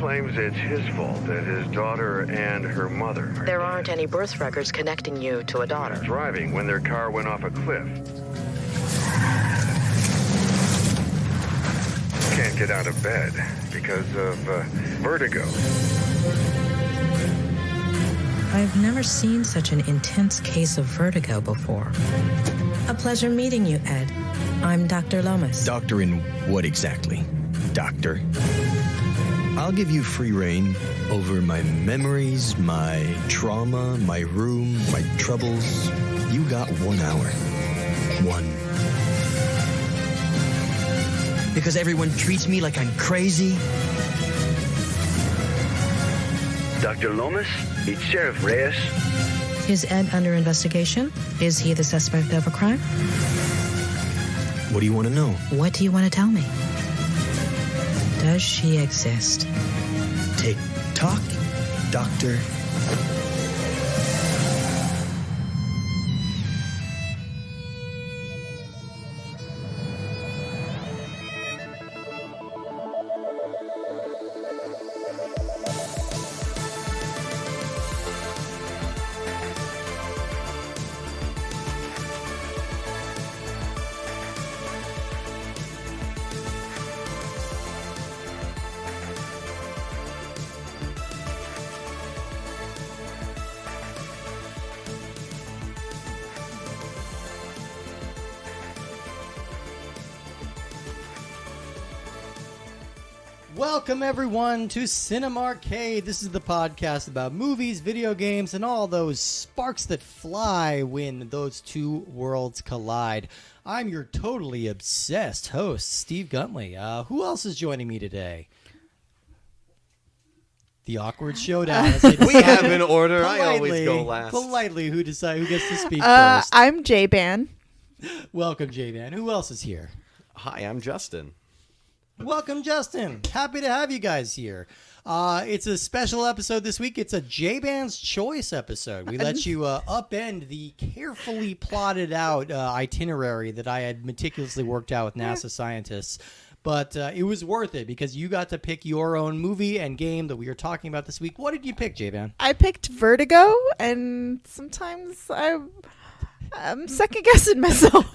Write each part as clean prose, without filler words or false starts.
claims it's his fault that his daughter and her mother are There aren't any birth records connecting you to a daughter. driving when their car went off a cliff. Can't get out of bed because of vertigo. I've never seen such an intense case of vertigo before. A pleasure meeting you, Ed. I'm Dr. Lomas. Doctor in what exactly? Doctor? I'll give you free reign over my memories, my trauma, my room, my troubles. You got 1 hour. One. Because everyone treats me like I'm crazy? Dr. Lomas, it's Sheriff Reyes. Is Ed under investigation? Is he the suspect of a crime? What do you want to know? What do you want to tell me? Does she exist? Tick tock, doctor. Welcome, everyone, to Cinema Arcade. This is the podcast about movies, video games, and all those sparks that fly when those two worlds collide. I'm your totally obsessed host, Steve Guntley. Who else is joining me today? The awkward showdown. We have an order. I always go last. Politely, who gets to speak first? I'm J-Ban. Welcome, J-Man. Who else is here? Hi, I'm Justin. Welcome, Justin. Happy to have you guys here. It's a special episode this week. It's a J-Band's Choice episode. We let you upend the carefully plotted out itinerary that I had meticulously worked out with NASA scientists. But it was worth it because you got to pick your own movie and game that we are talking about this week. What did you pick, J-Ban? I picked Vertigo, and sometimes I'm second-guessing myself.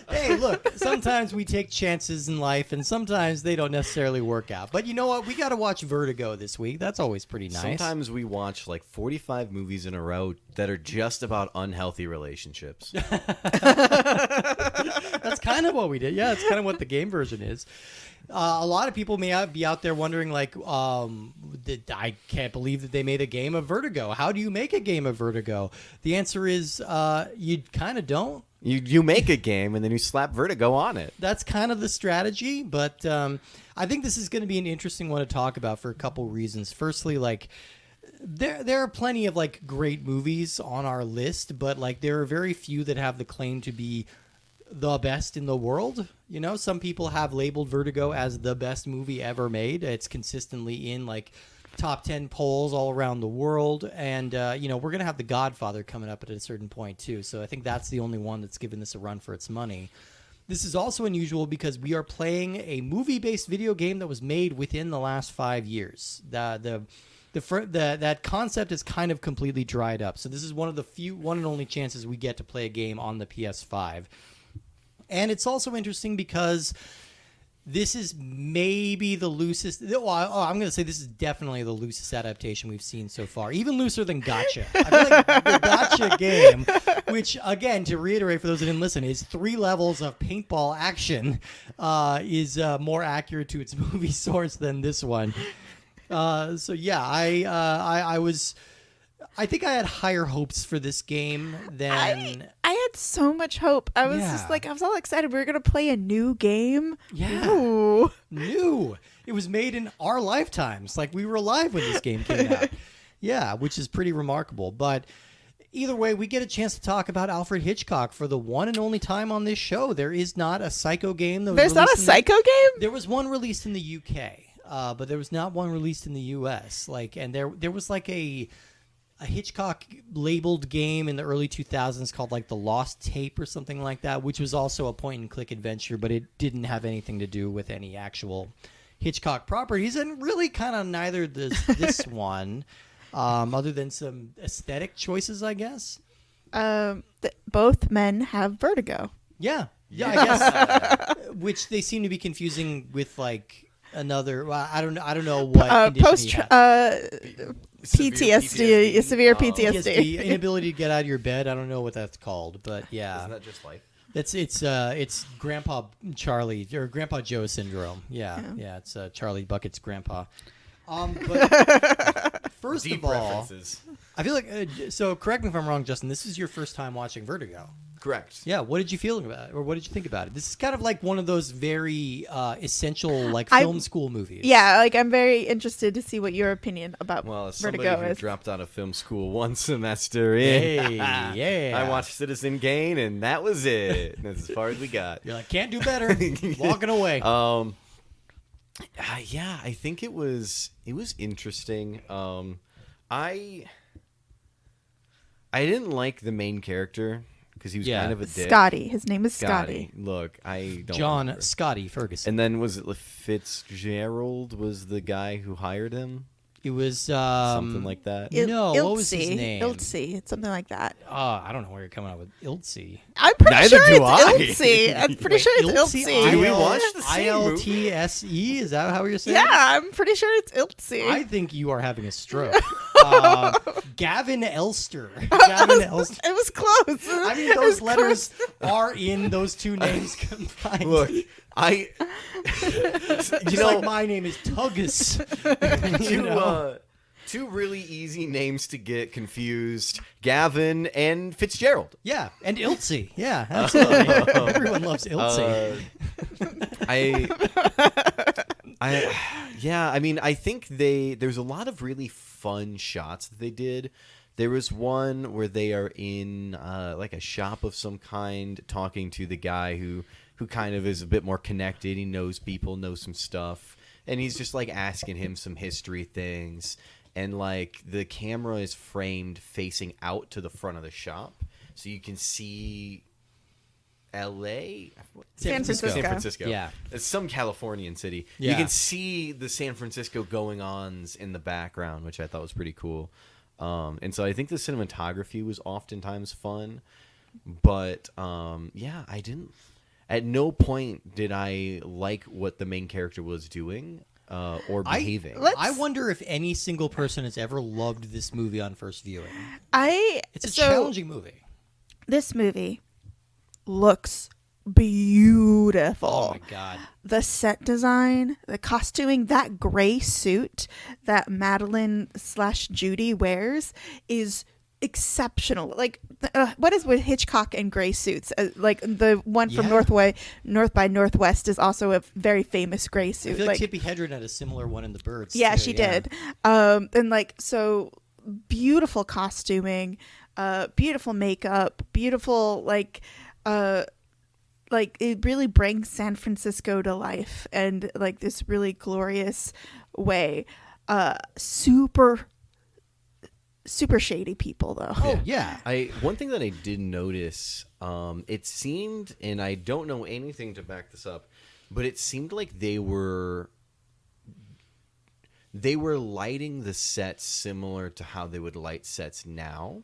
Hey, look, sometimes we take chances in life, and sometimes they don't necessarily work out. But you know what? We got to watch Vertigo this week. That's always pretty nice. Sometimes we watch like 45 movies in a row that are just about unhealthy relationships. That's kind of what we did. Yeah, it's kind of what the game version is. A lot of people may be out there wondering, like, I can't believe that they made a game of Vertigo. How do you make a game of Vertigo? The answer is you kind of don't. You make a game and then you slap Vertigo on it. That's kind of the strategy, but I think this is going to be an interesting one to talk about for a couple reasons. Firstly, like, there are plenty of like great movies on our list, but like there are very few that have the claim to be the best in the world. You know, some people have labeled Vertigo as the best movie ever made. It's consistently in like top 10 polls all around the world. And, you know, we're going to have The Godfather coming up at a certain point too. So I think that's the only one that's given this a run for its money. This is also unusual because we are playing a movie-based video game that was made within the last 5 years. That concept is kind of completely dried up. So this is one and only chances we get to play a game on the PS5. And it's also interesting because this is maybe the loosest. I'm going to say this is definitely the loosest adaptation we've seen so far, even looser than Gotcha. I feel like the Gotcha game, which, again, to reiterate for those that didn't listen, is 3 levels of paintball action, is more accurate to its movie source than this one. So yeah, I think I had higher hopes for this game than I had so much hope. I was just like, I was all excited. We were going to play a new game. Yeah. Ooh. New. It was made in our lifetimes. Like, we were alive when this game came out. Yeah, which is pretty remarkable. But either way, we get a chance to talk about Alfred Hitchcock for the one and only time on this show. There is not a Psycho game. There's not a Psycho game? There was one released in the UK, but there was not one released in the US. Like, and there was like a Hitchcock labeled game in the early 2000s called like The Lost Tape or something like that, which was also a point and click adventure, but it didn't have anything to do with any actual Hitchcock properties, and really kind of neither does this one, other than some aesthetic choices, I guess. Both men have vertigo. Yeah, I guess. Which they seem to be confusing with like another. Well, I don't know what condition he has. PTSD, severe PTSD. Inability to get out of your bed. I don't know what that's called, but yeah, Isn't that just life? It's Grandpa Charlie or Grandpa Joe syndrome. Yeah. It's Charlie Bucket's grandpa. But first Deep of all, references. I feel like so. Correct me if I'm wrong, Justin. This is your first time watching Vertigo. Correct. Yeah. What did you feel about it, or what did you think about it? This is kind of like one of those very essential like film school movies. Yeah, like I'm very interested to see what your opinion about Well, as somebody Vertigo who is. dropped out of film school one semester in, Hey, yeah. I watched Citizen Kane, and that was it. That's as far as we got. You're like, can't do better. Walking away. Yeah, I think it was interesting. I didn't like the main character because he was kind of a dick. Scotty. His name is Scotty. Look, I don't John remember. Scotty Ferguson. And then was it Fitzgerald was the guy who hired him? It was Something like that. No, what was his name? Ilse, something like that. I don't know where you're coming up with Ilse. I'm pretty Neither sure do it's I. Ilse. I'm pretty sure it's Ilse. Do we watch the same movie? ILTSE? Is that how you're saying? Yeah, I'm pretty sure it's Ilse. I think you are having a stroke. Gavin Elster. Gavin Elster. It was close. I mean, those letters are in those two names combined. Look, Just like my name is Tuggus. Two really easy names to get confused: Gavin and Fitzgerald. Yeah, and Ilse. Yeah, absolutely. Everyone loves Ilse. I mean, I think there's a lot of really fun shots that they did. There was one where they are in like a shop of some kind, talking to the guy who kind of is a bit more connected. He knows people, knows some stuff, and he's just like asking him some history things. And like the camera is framed facing out to the front of the shop, so you can see L.A. San Francisco. Yeah. It's some Californian city. Yeah. You can see the San Francisco going-ons in the background, which I thought was pretty cool. And so I think the cinematography was oftentimes fun. But, I didn't... At no point did I like what the main character was doing or behaving. I wonder if any single person has ever loved this movie on first viewing. It's a challenging movie. This movie looks beautiful. Oh my god. The set design, the costuming, that gray suit that Madeline / Judy wears is exceptional. Like, what is with Hitchcock and gray suits? Like the one from North by Northwest is also a very famous gray suit. I feel like Tippi Hedren had a similar one in The Birds. Yeah, too, she did. And like, so beautiful costuming, beautiful makeup, beautiful like it really brings San Francisco to life and like this really glorious way. Super shady people though. Oh yeah. One thing that I did notice, it seemed, and I don't know anything to back this up, but it seemed like they were lighting the sets similar to how they would light sets now.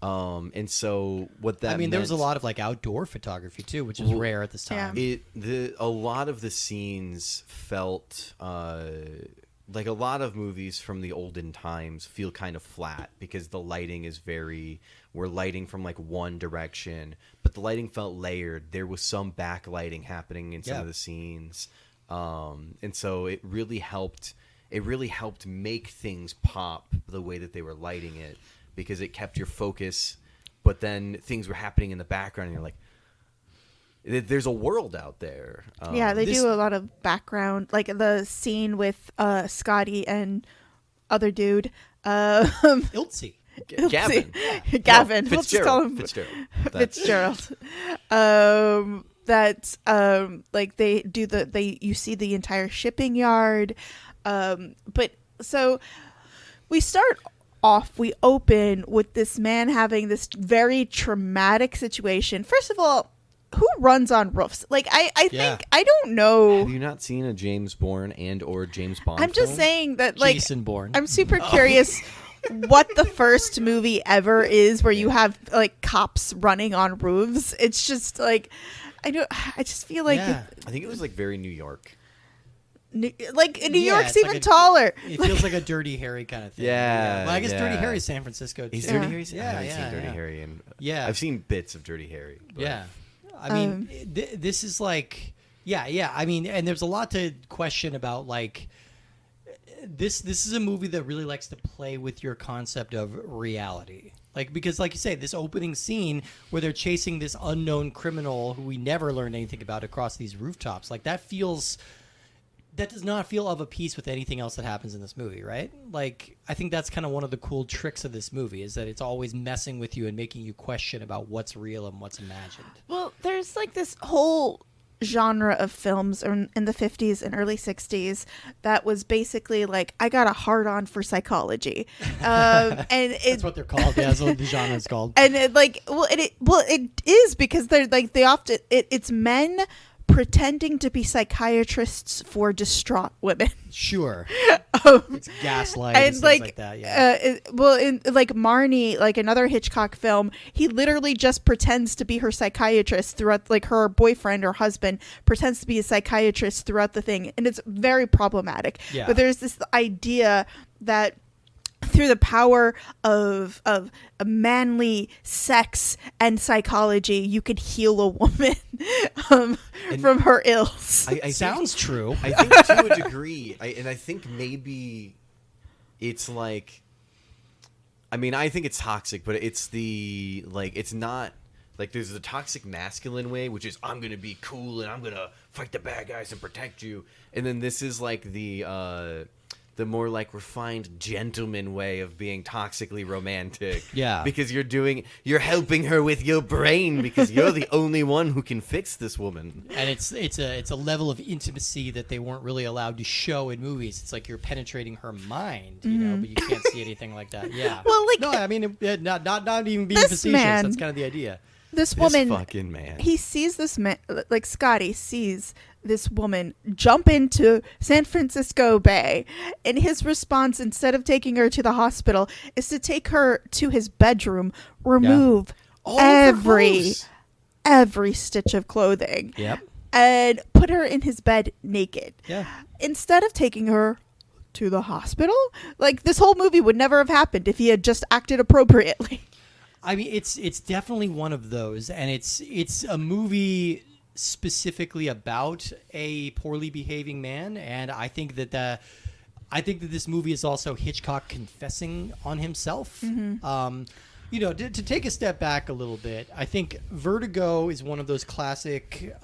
And so what that there was a lot of like outdoor photography too, which is rare at this time. Yeah. A lot of the scenes felt like a lot of movies from the olden times feel kind of flat because the lighting is we're lighting from like one direction, but the lighting felt layered. There was some backlighting happening in some of the scenes. And so it really helped make things pop the way that they were lighting it, because it kept your focus, but then things were happening in the background and you're like, there's a world out there. Yeah, they do a lot of background, like the scene with Scotty and other dude. Ilse. Gavin. Gavin. No, We'll just call him Fitzgerald. Like they do you see the entire shipping yard. But so we open with this man having this very traumatic situation. First of all, who runs on roofs? Like, I Yeah. think, I don't know. Have you not seen a James Bourne and or James Bond? I'm just film? saying that, like, Jason Bourne. I'm super curious what the first movie ever is where you have like cops running on roofs. It's just like, I just feel like Yeah. I think it was like very New York. like New Yeah, York's it's like even a- taller. It feels like a Dirty Harry kind of thing. Yeah, Well, I guess Dirty yeah. Harry's San Francisco too. Is Dirty Harry? Yeah, I haven't yeah, seen Dirty yeah. Harry, and Yeah. I've seen bits of Dirty Harry. But Yeah. I mean, this is like, yeah. I mean, and there's a lot to question about, like, this is a movie that really likes to play with your concept of reality. Like, because like you say, this opening scene where they're chasing this unknown criminal who we never learned anything about across these rooftops, like that does not feel of a piece with anything else that happens in this movie, right? Like, I think that's kind of one of the cool tricks of this movie, is that it's always messing with you and making you question about what's real and what's imagined. Well, there's like this whole genre of films in the 50s and early 60s that was basically like, I got a hard on for psychology, and That's what they're called. Yeah, that's what the genre is called. and it, like, it is because they're like, they often it's men pretending to be psychiatrists for distraught women. Sure. It's gaslight and things like that, yeah. In like Marnie, like another Hitchcock film, he literally just pretends to be her psychiatrist throughout, like her boyfriend or husband pretends to be a psychiatrist throughout the thing, and it's very problematic. Yeah. But there's this idea that through the power of a manly sex and psychology, you could heal a woman from her ills. I Sounds true. I think to a degree, I think maybe it's like, I mean, I think it's toxic, but it's the, like, it's not, like, there's the toxic masculine way, which is, I'm going to be cool and I'm going to fight the bad guys and protect you. And then this is like the more like refined gentleman way of being toxically romantic. Yeah. Because you're helping her with your brain because you're the only one who can fix this woman. And it's a level of intimacy that they weren't really allowed to show in movies. It's like you're penetrating her mind, you know, but you can't see anything like that. Yeah. Well, like, no, I mean, not even being this facetious. man- That's kind of the idea. This This woman, fucking man. he sees this man, like Scotty sees this woman jump into San Francisco Bay, and his response, instead of taking her to the hospital, is to take her to his bedroom, remove All of her every clothes. stitch of clothing, Yep. and put her in his bed naked. Yeah. Instead of taking her to the hospital, like, this whole movie would never have happened if he had just acted appropriately. I mean, it's definitely one of those, and it's a movie specifically about a poorly behaving man, and I think that this movie is also Hitchcock confessing on himself. You know, to take a step back a little bit, I think Vertigo is one of those classic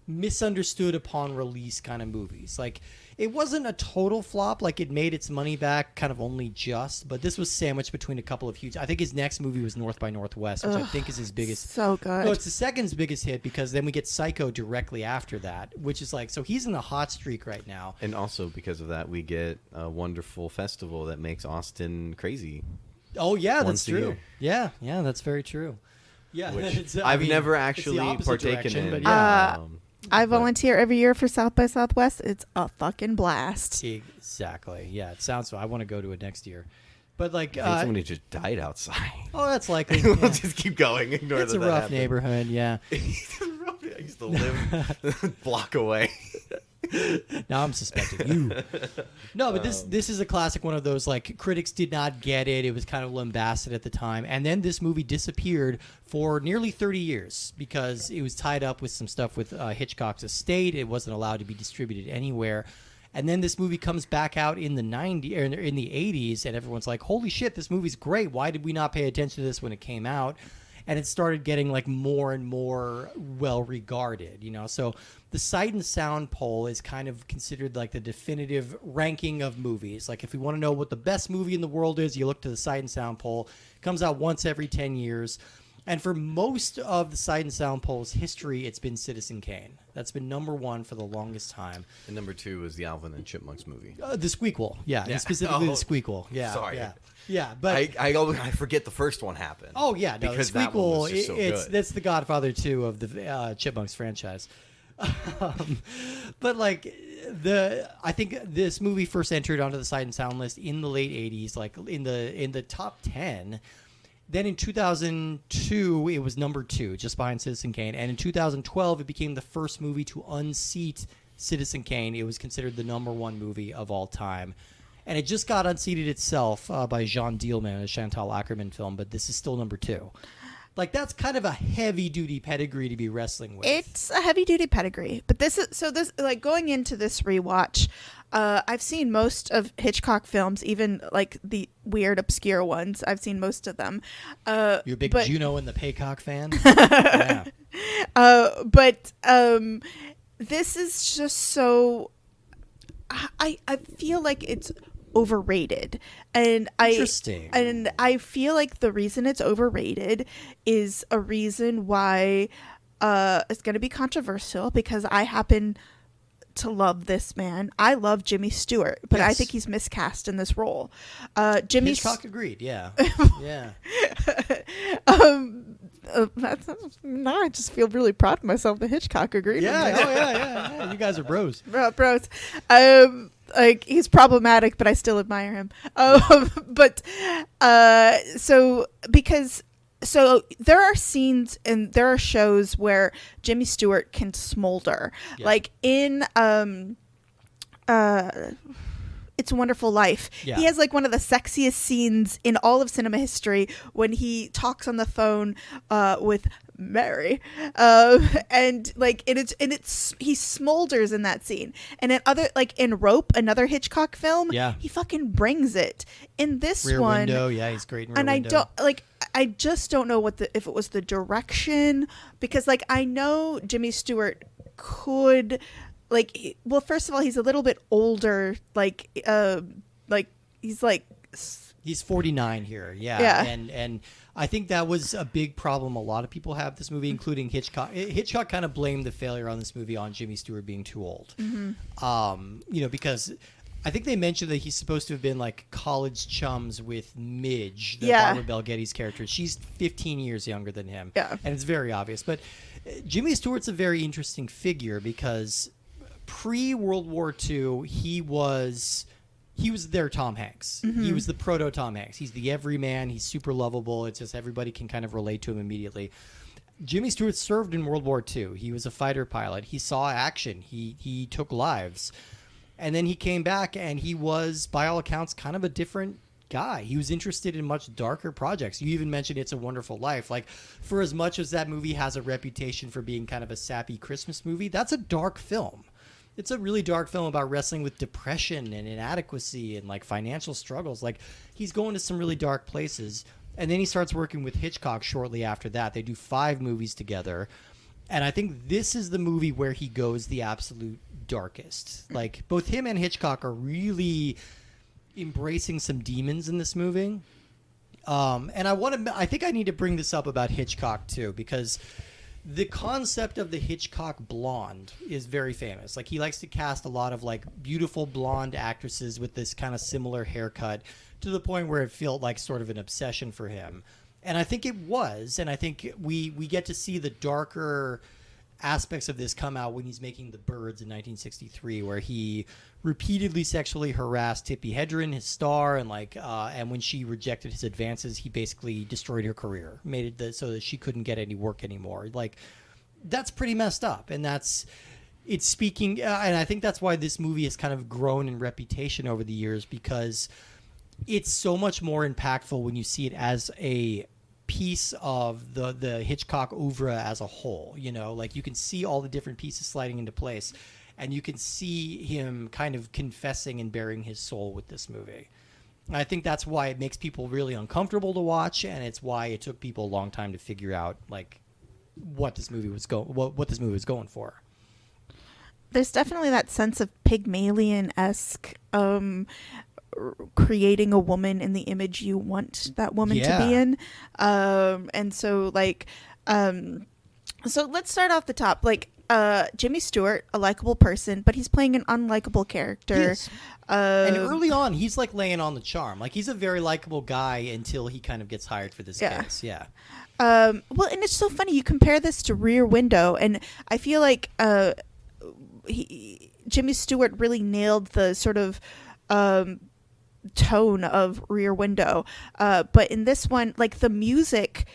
misunderstood upon release kind of movies. Like, it wasn't a total flop, like it made its money back kind of only just, but this was sandwiched between a couple of huge. I think his next movie was North by Northwest, which I think is his biggest. So good. No, it's the second biggest hit, because then we get Psycho directly after that, which is like, so he's in a hot streak right now. And also because of that, we get a wonderful festival that makes Austin crazy. Oh yeah, that's Once a true. year. Yeah, that's very true. Yeah, Which it's, I I've mean, never it's the actually opposite partaken direction, in. but yeah. I volunteer every year for South by Southwest. It's a fucking blast. Exactly. Yeah, it sounds so. I want to go to it next year. But like, I think somebody just died outside. oh, that's likely. We'll Yeah. just keep going. Ignore It's that a rough happened. neighborhood. Yeah. I used to live a block away. Now I'm suspecting you. No, but this is a classic one of those, like, critics did not get it. It was kind of lambasted at the time. And then this movie disappeared for nearly 30 years because it was tied up with some stuff with Hitchcock's estate. It wasn't allowed to be distributed anywhere. And then this movie comes back out in the 90s or in the 80s, and everyone's like, "Holy shit, this movie's great. Why did we not pay attention to this when it came out?" And it started getting like more and more well regarded, you know. So the Sight and Sound poll is kind of considered like the definitive ranking of movies. Like, if you want to know what the best movie in the world is, you look to the Sight and Sound poll. It comes out once every 10 years. And for most of the Sight and Sound polls history, it's been Citizen Kane. That's been number one for the longest time. And number 2 is the Alvin and Chipmunks movie. The Squeakquel, yeah. Specifically the Squeakquel, yeah. Sorry. Yeah, but I forget the first one happened. oh yeah, no, because the that one Squeakquel, was just so it's good. that's the Godfather 2 of the Chipmunks franchise. But like I think this movie first entered onto the Sight and Sound list in the late 80s, like in the top 10. Then in 2002, it was number 2, just behind Citizen Kane. And in 2012, it became the first movie to unseat Citizen Kane. It was considered the number 1 movie of all time. And it just got unseated itself by Jean Dielman, a Chantal Ackerman film, but this is still number 2. Like, that's kind of a heavy-duty pedigree to be wrestling with. It's a heavy-duty pedigree. But this, like, going into this rewatch, I've seen most of Hitchcock films, even, like, the weird, obscure ones. I've seen most of them. You're a big Juno and the Paycock fan? Yeah. But this is just so... I feel like it's overrated, and Interesting. I feel like the reason it's overrated is a reason why it's going to be controversial, because I happen to love this man. I love Jimmy Stewart, but I Yes. think he's miscast in this role. Hitchcock agreed, yeah. Yeah. Now I just feel really proud of myself that Hitchcock agreed. Yeah, with me. yeah. You guys are bros. Bros. Like, he's problematic, but I still admire him. So there are scenes and there are shows where Jimmy Stewart can smolder, Yeah. like in It's a Wonderful Life. Yeah. He has like one of the sexiest scenes in all of cinema history when he talks on the phone with Mary, and like it's he smolders in that scene. And in Rope, another Hitchcock film, Yeah. he fucking brings it. In this Rear one, Window, yeah, he's great in Rear and Window. I just don't know if it was the direction, because like I know Jimmy Stewart could. First of all, he's a little bit older. He's 49 here, yeah. Yeah. And I think that was a big problem a lot of people have this movie, including Hitchcock. Hitchcock kind of blamed the failure on this movie on Jimmy Stewart being too old. Mm-hmm. Because I think they mentioned that he's supposed to have been like college chums with Midge, the Barbara Bel Geddes character. She's 15 years younger than him. Yeah. And it's very obvious. But Jimmy Stewart's a very interesting figure because pre-World War II, he was their Tom Hanks. Mm-hmm. He was the proto Tom Hanks. He's the everyman. He's super lovable. It's just everybody can kind of relate to him immediately. Jimmy Stewart served in World War II. He was a fighter pilot. He saw action. He took lives. And then he came back, and he was, by all accounts, kind of a different guy. He was interested in much darker projects. You even mentioned It's a Wonderful Life. Like, for as much as that movie has a reputation for being kind of a sappy Christmas movie, that's a dark film. It's a really dark film about wrestling with depression and inadequacy and like financial struggles. Like, he's going to some really dark places. And then he starts working with Hitchcock shortly after that. They do 5 movies together. And I think this is the movie where he goes the absolute darkest. Like, both him and Hitchcock are really embracing some demons in this movie. And I think I need to bring this up about Hitchcock too, because the concept of the Hitchcock blonde is very famous. Like, he likes to cast a lot of like beautiful blonde actresses with this kind of similar haircut, to the point where it felt like sort of an obsession for him. And I think it was, and I think we get to see the darker aspects of this come out when he's making The Birds in 1963, where he repeatedly sexually harassed Tippi Hedren, his star, and and when she rejected his advances, he basically destroyed her career, made it so that she couldn't get any work anymore. Like, that's pretty messed up, and it's speaking, and I think that's why this movie has kind of grown in reputation over the years, because it's so much more impactful when you see it as a piece of the Hitchcock oeuvre as a whole. You know, like, you can see all the different pieces sliding into place, and you can see him kind of confessing and bearing his soul with this movie. And I think that's why it makes people really uncomfortable to watch, and it's why it took people a long time to figure out like what this movie was going for. There's definitely that sense of Pygmalion-esque creating a woman in the image you want that woman to be in. And so like, so let's start off the top. Like, Jimmy Stewart, a likable person, but he's playing an unlikable character. Yes. And early on, he's like laying on the charm. Like, he's a very likable guy until he kind of gets hired for this case. Yeah. Well, and it's so funny. You compare this to Rear Window, and I feel like Jimmy Stewart really nailed the sort of tone of Rear Window. But in this one, like the music,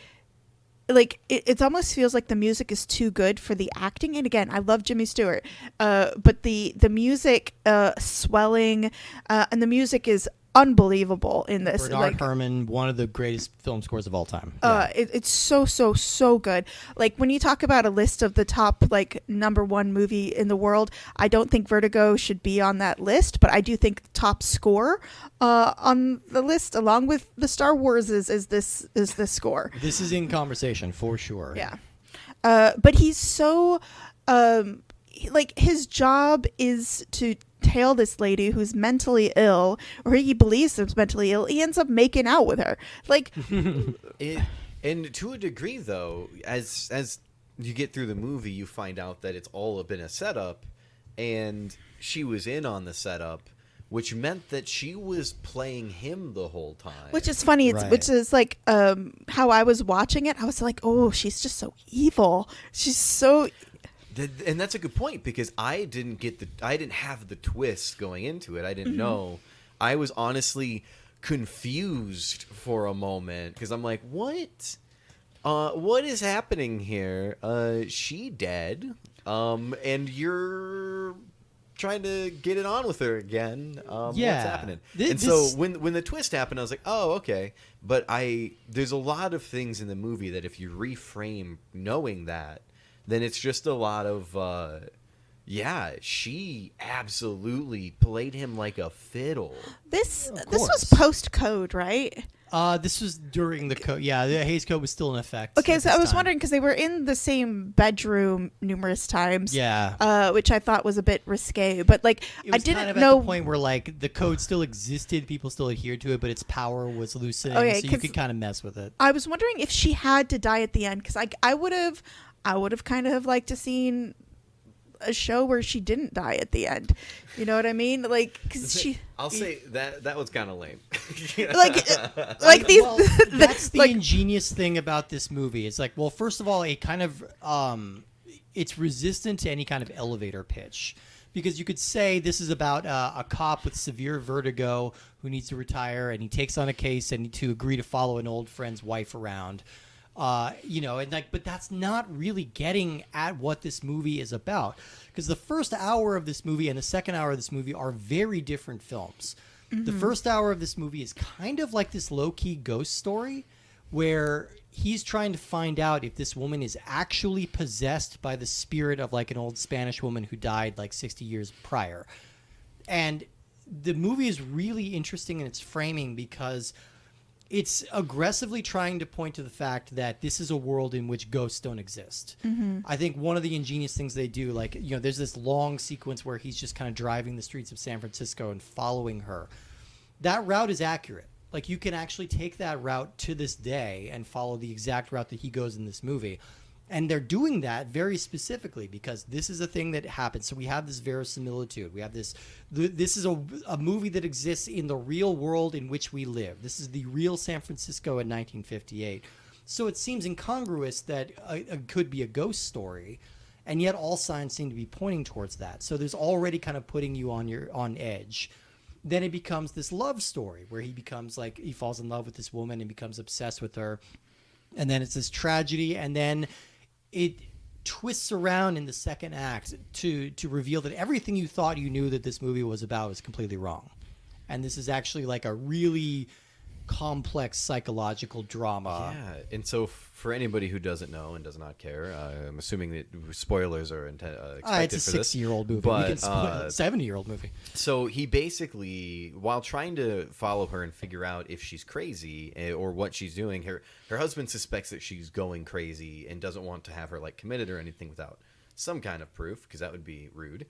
like it almost feels like the music is too good for the acting. And again, I love Jimmy Stewart, but the music swelling, and the music is unbelievable in this. Bernard Herrmann, one of the greatest film scores of all time. It's so good. Like when you talk about a list of the top like number one movie in the world, I don't think Vertigo should be on that list, but I do think top score on the list, along with the Star Wars, is this score. This is in conversation for sure. Yeah, but he's so like his job is to tail this lady who's mentally ill, or he believes is mentally ill. He ends up making out with her. Like, and to a degree, though, as you get through the movie, you find out that it's all been a setup, and she was in on the setup, which meant that she was playing him the whole time. Which is funny. Right. Which is like how I was watching it. I was like, oh, she's just so evil. She's so. And that's a good point, because I didn't have the twist going into it. I didn't know. I was honestly confused for a moment, because I'm like, what is happening here? She dead, and you're trying to get it on with her again. What's happening? So when the twist happened, I was like, oh, okay. But there's a lot of things in the movie that if you reframe knowing that, then it's just a lot of, she absolutely played him like a fiddle. This was post code, right? This was during the code. Yeah, the Hays Code was still in effect. Okay, so I was wondering, because they were in the same bedroom numerous times. Yeah. Which I thought was a bit risque, but like I didn't kind of know at the point where like the code still existed, people still adhered to it, but its power was loosening, Okay, so you could kind of mess with it. I was wondering if she had to die at the end, because I would have kind of liked to seen a show where she didn't die at the end. You know what I mean? Like, because I'll say that was kind of lame. like these. Well, that's the ingenious thing about this movie. It's like, well, first of all, it kind of it's resistant to any kind of elevator pitch, because you could say this is about a cop with severe vertigo who needs to retire, and he takes on a case and to agree to follow an old friend's wife around. And like, but that's not really getting at what this movie is about, because the first hour of this movie and the second hour of this movie are very different films. The first hour of this movie is kind of like this low-key ghost story where he's trying to find out if this woman is actually possessed by the spirit of like an old Spanish woman who died like 60 years prior. And the movie is really interesting in its framing, because it's aggressively trying to point to the fact that this is a world in which ghosts don't exist. I think one of the ingenious things they do, like, there's this long sequence where he's just kind of driving the streets of San Francisco and following her. That route is accurate. Like, you can actually take that route to this day and follow the exact route that he goes in this movie. And they're doing that very specifically because this is a thing that happens. So we have this verisimilitude. We have this. This is a movie that exists in the real world in which we live. This is the real San Francisco in 1958. So it seems incongruous that it could be a ghost story, and yet all signs seem to be pointing towards that. So there's already kind of putting you on edge. Then it becomes this love story where he becomes like, he falls in love with this woman and becomes obsessed with her. And then it's this tragedy, and then it twists around in the second act to reveal that everything you thought you knew that this movie was about is completely wrong. And this is actually like a really complex psychological drama. Yeah, and so for anybody who doesn't know and does not care, I'm assuming that spoilers are expected it's a for this. 60-year-old movie. But, we can spoil a 70-year-old movie. So he basically, while trying to follow her and figure out if she's crazy or what she's doing, her husband suspects that she's going crazy and doesn't want to have her like committed or anything without some kind of proof, because that would be rude.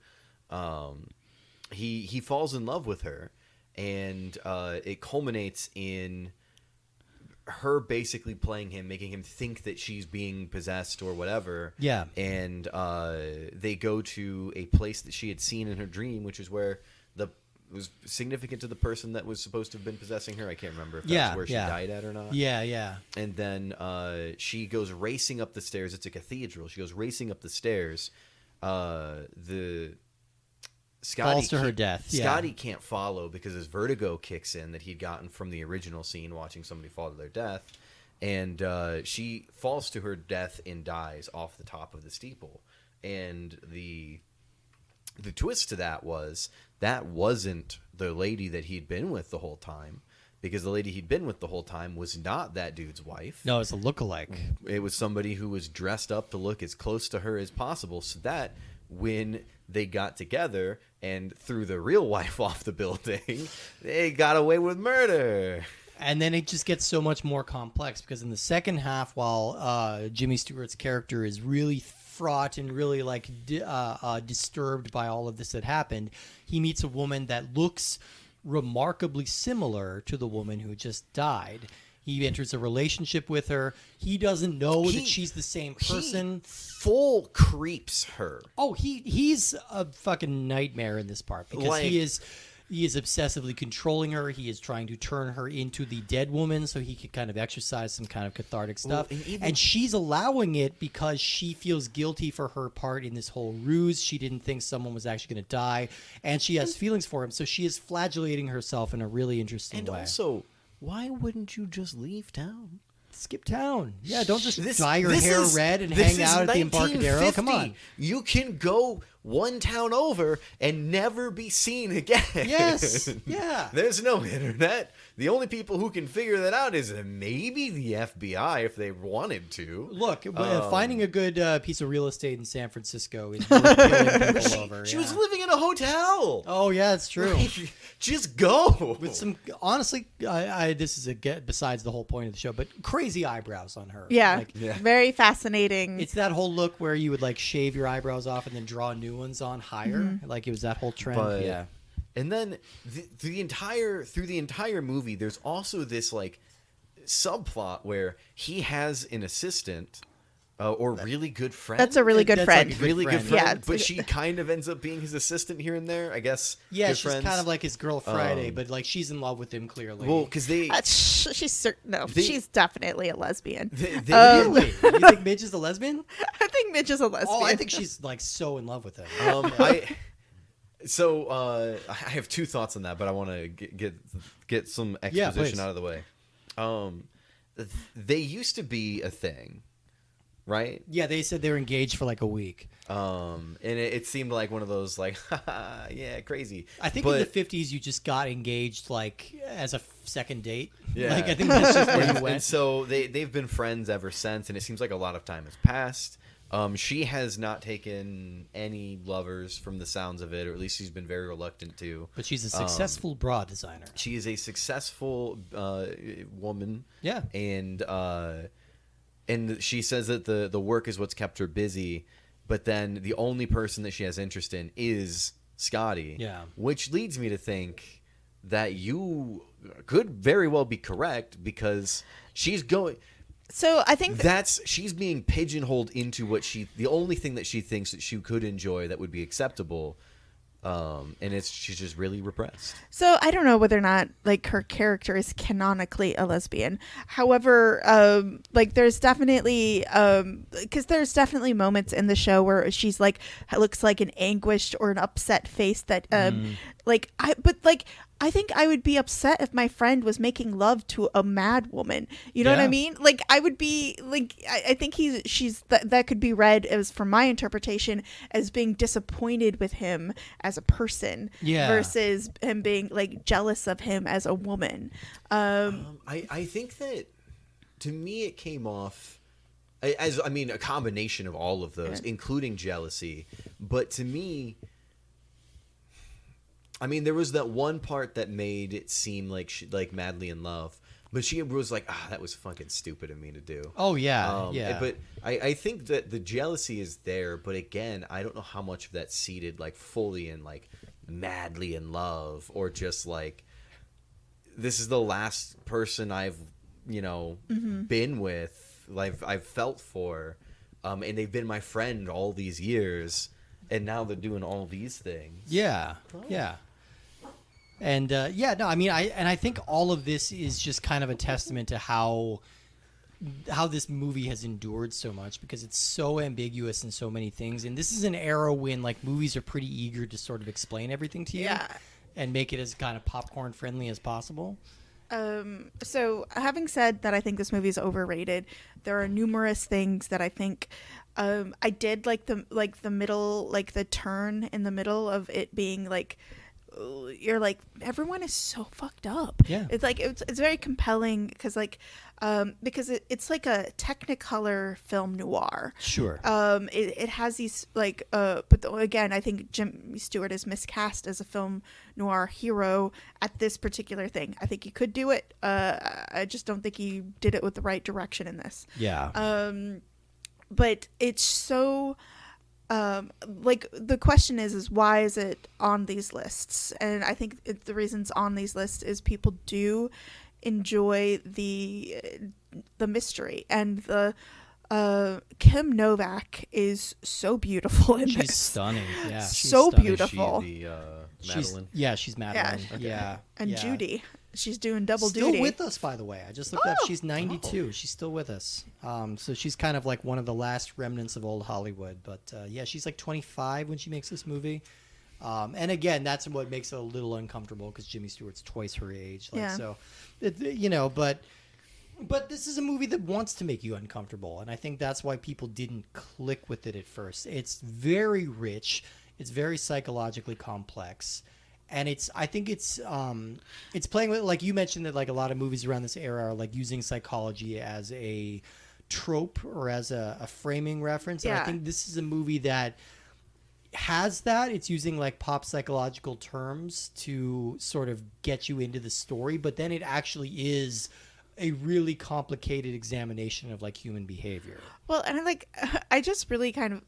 He falls in love with her. and it culminates in her basically playing him, making him think that she's being possessed or whatever. Yeah. And they go to a place that she had seen in her dream, which is where it was significant to the person that was supposed to have been possessing her. I can't remember if that's where she died at or not. Yeah, yeah. And then she goes racing up the stairs. It's a cathedral. She goes racing up the stairs. Scotty falls to her death. Scotty can't follow because his vertigo kicks in that he'd gotten from the original scene watching somebody fall to their death. And she falls to her death and dies off the top of the steeple. And the twist to that wasn't the lady that he'd been with the whole time, because the lady he'd been with the whole time was not that dude's wife. No, it's a lookalike. It was somebody who was dressed up to look as close to her as possible, so that when they got together and threw the real wife off the building, they got away with murder. And then it just gets so much more complex, because in the second half, while Jimmy Stewart's character is really fraught and really like disturbed by all of this that happened, he meets a woman that looks remarkably similar to the woman who just died. He enters a relationship with her. He doesn't know that she's the same person. He full creeps her. Oh, he's a fucking nightmare in this part, because he is obsessively controlling her. He is trying to turn her into the dead woman so he can kind of exercise some kind of cathartic stuff. And she's allowing it because she feels guilty for her part in this whole ruse. She didn't think someone was actually going to die, and she has feelings for him. So she is flagellating herself in a really interesting way. And also, why wouldn't you just leave town? Skip town. Yeah, don't just dye your hair red and hang out at the Embarcadero. Come on. You can go one town over and never be seen again. Yes. Yeah. There's no internet. The only people who can figure that out is maybe the FBI if they wanted to. Look, finding a good piece of real estate in San Francisco is really killing people over. She was living in a hotel. Oh, yeah, it's true. Just go. With some, honestly, this is besides the whole point of the show, but crazy eyebrows on her. Yeah, very fascinating. It's that whole look where you would like shave your eyebrows off and then draw new ones on higher. Mm-hmm. Like it was that whole trend. But, yeah. And then through the entire movie, there's also this like subplot where he has an assistant or really good friend. That's a really good friend. Like really good friend. Yeah, but she kind of ends up being his assistant here and there, I guess. Yeah, good she's friends. kind of like his girl Friday, but like she's in love with him clearly. Well, because she's definitely a lesbian. Really? You think Midge is a lesbian? I think Midge is a lesbian. Oh, I think she's like so in love with him. I have two thoughts on that, but I want to get some exposition out of the way. They used to be a thing, right? Yeah, they said they were engaged for like a week. And it seemed like one of those like, yeah, crazy. I think in the 50s you just got engaged like as a second date. Yeah. Like I think that's just where you went. And so they've been friends ever since, and it seems like a lot of time has passed. She has not taken any lovers from the sounds of it, or at least she's been very reluctant to. But she's a successful bra designer. She is a successful woman. Yeah. And she says that the work is what's kept her busy, but then the only person that she has interest in is Scotty. Yeah. Which leads me to think that you could very well be correct, because she's going... So I think she's being pigeonholed into the only thing that she thinks that she could enjoy that would be acceptable, and she's just really repressed. So I don't know whether or not like her character is canonically a lesbian. However, like there's definitely because there's definitely moments in the show where she's like looks like an anguished or an upset face that I think I would be upset if my friend was making love to a mad woman. You know what I mean? Like I would be like, I think that could be read as, from my interpretation, as being disappointed with him as a person versus him being like jealous of him as a woman. I think that to me it came off as, I mean, a combination of all of those, including jealousy. But to me, I mean, there was that one part that made it seem like she, like madly in love, but she was like, that was fucking stupid of me to do. Oh, yeah, yeah. But I think that the jealousy is there, but again, I don't know how much of that's seated like fully in like madly in love, or just like this is the last person I've, been with, I've felt for, and they've been my friend all these years, and now they're doing all these things. Yeah, yeah. And I think all of this is just kind of a testament to how this movie has endured so much, because it's so ambiguous in so many things. And this is an era when like movies are pretty eager to sort of explain everything to you and make it as kind of popcorn friendly as possible. So having said that, I think this movie is overrated. There are numerous things that I think I did like the middle, like the turn in the middle of it being like, you're like, everyone is so fucked up. Yeah, it's like it's very compelling because it's like a Technicolor film noir. Sure. It has these like but again, I think Jimmy Stewart is miscast as a film noir hero at this particular thing. I think he could do it. I just don't think he did it with the right direction in this. Yeah. But it's so. Like the question is why is it on these lists? And I think the reasons on these lists is people do enjoy the mystery, and the Kim Novak is so beautiful in She's this. stunning. Yeah, she's So stunning. beautiful. Is she the Madeline? She's Madeline. Yeah. Yeah. And yeah. Judy, she's doing double Still duty. with us, by the way. I just looked up. She's 92. She's still with us. So she's kind of like one of the last remnants of old Hollywood. But she's like 25 when she makes this movie. And again, that's what makes it a little uncomfortable because Jimmy Stewart's twice her age. Like, Yeah. So, but this is a movie that wants to make you uncomfortable, and I think that's why people didn't click with it at first. It's very rich. It's very psychologically complex. And I think it's playing with, like you mentioned, that like a lot of movies around this era are like using psychology as a trope or as a framing reference. And I think this is a movie that has that. It's using like pop psychological terms to sort of get you into the story, but then it actually is a really complicated examination of like human behavior. Well, and I just really kind of,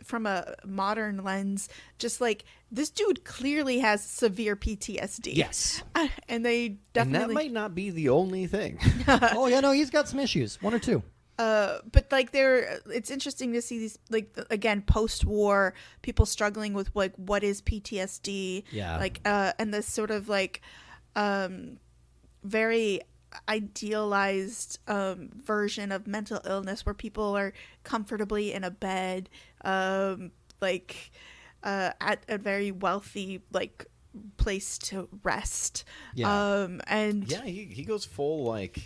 from a modern lens, just like this dude clearly has severe PTSD. Yes. And they definitely. And that might not be the only thing. Oh yeah, no, he's got some issues, one or two. But like it's interesting to see these, like, again, post-war people struggling with like what is PTSD. Yeah. Like and this sort of like very idealized version of mental illness where people are comfortably in a bed at a very wealthy like place to rest. And yeah, he goes full like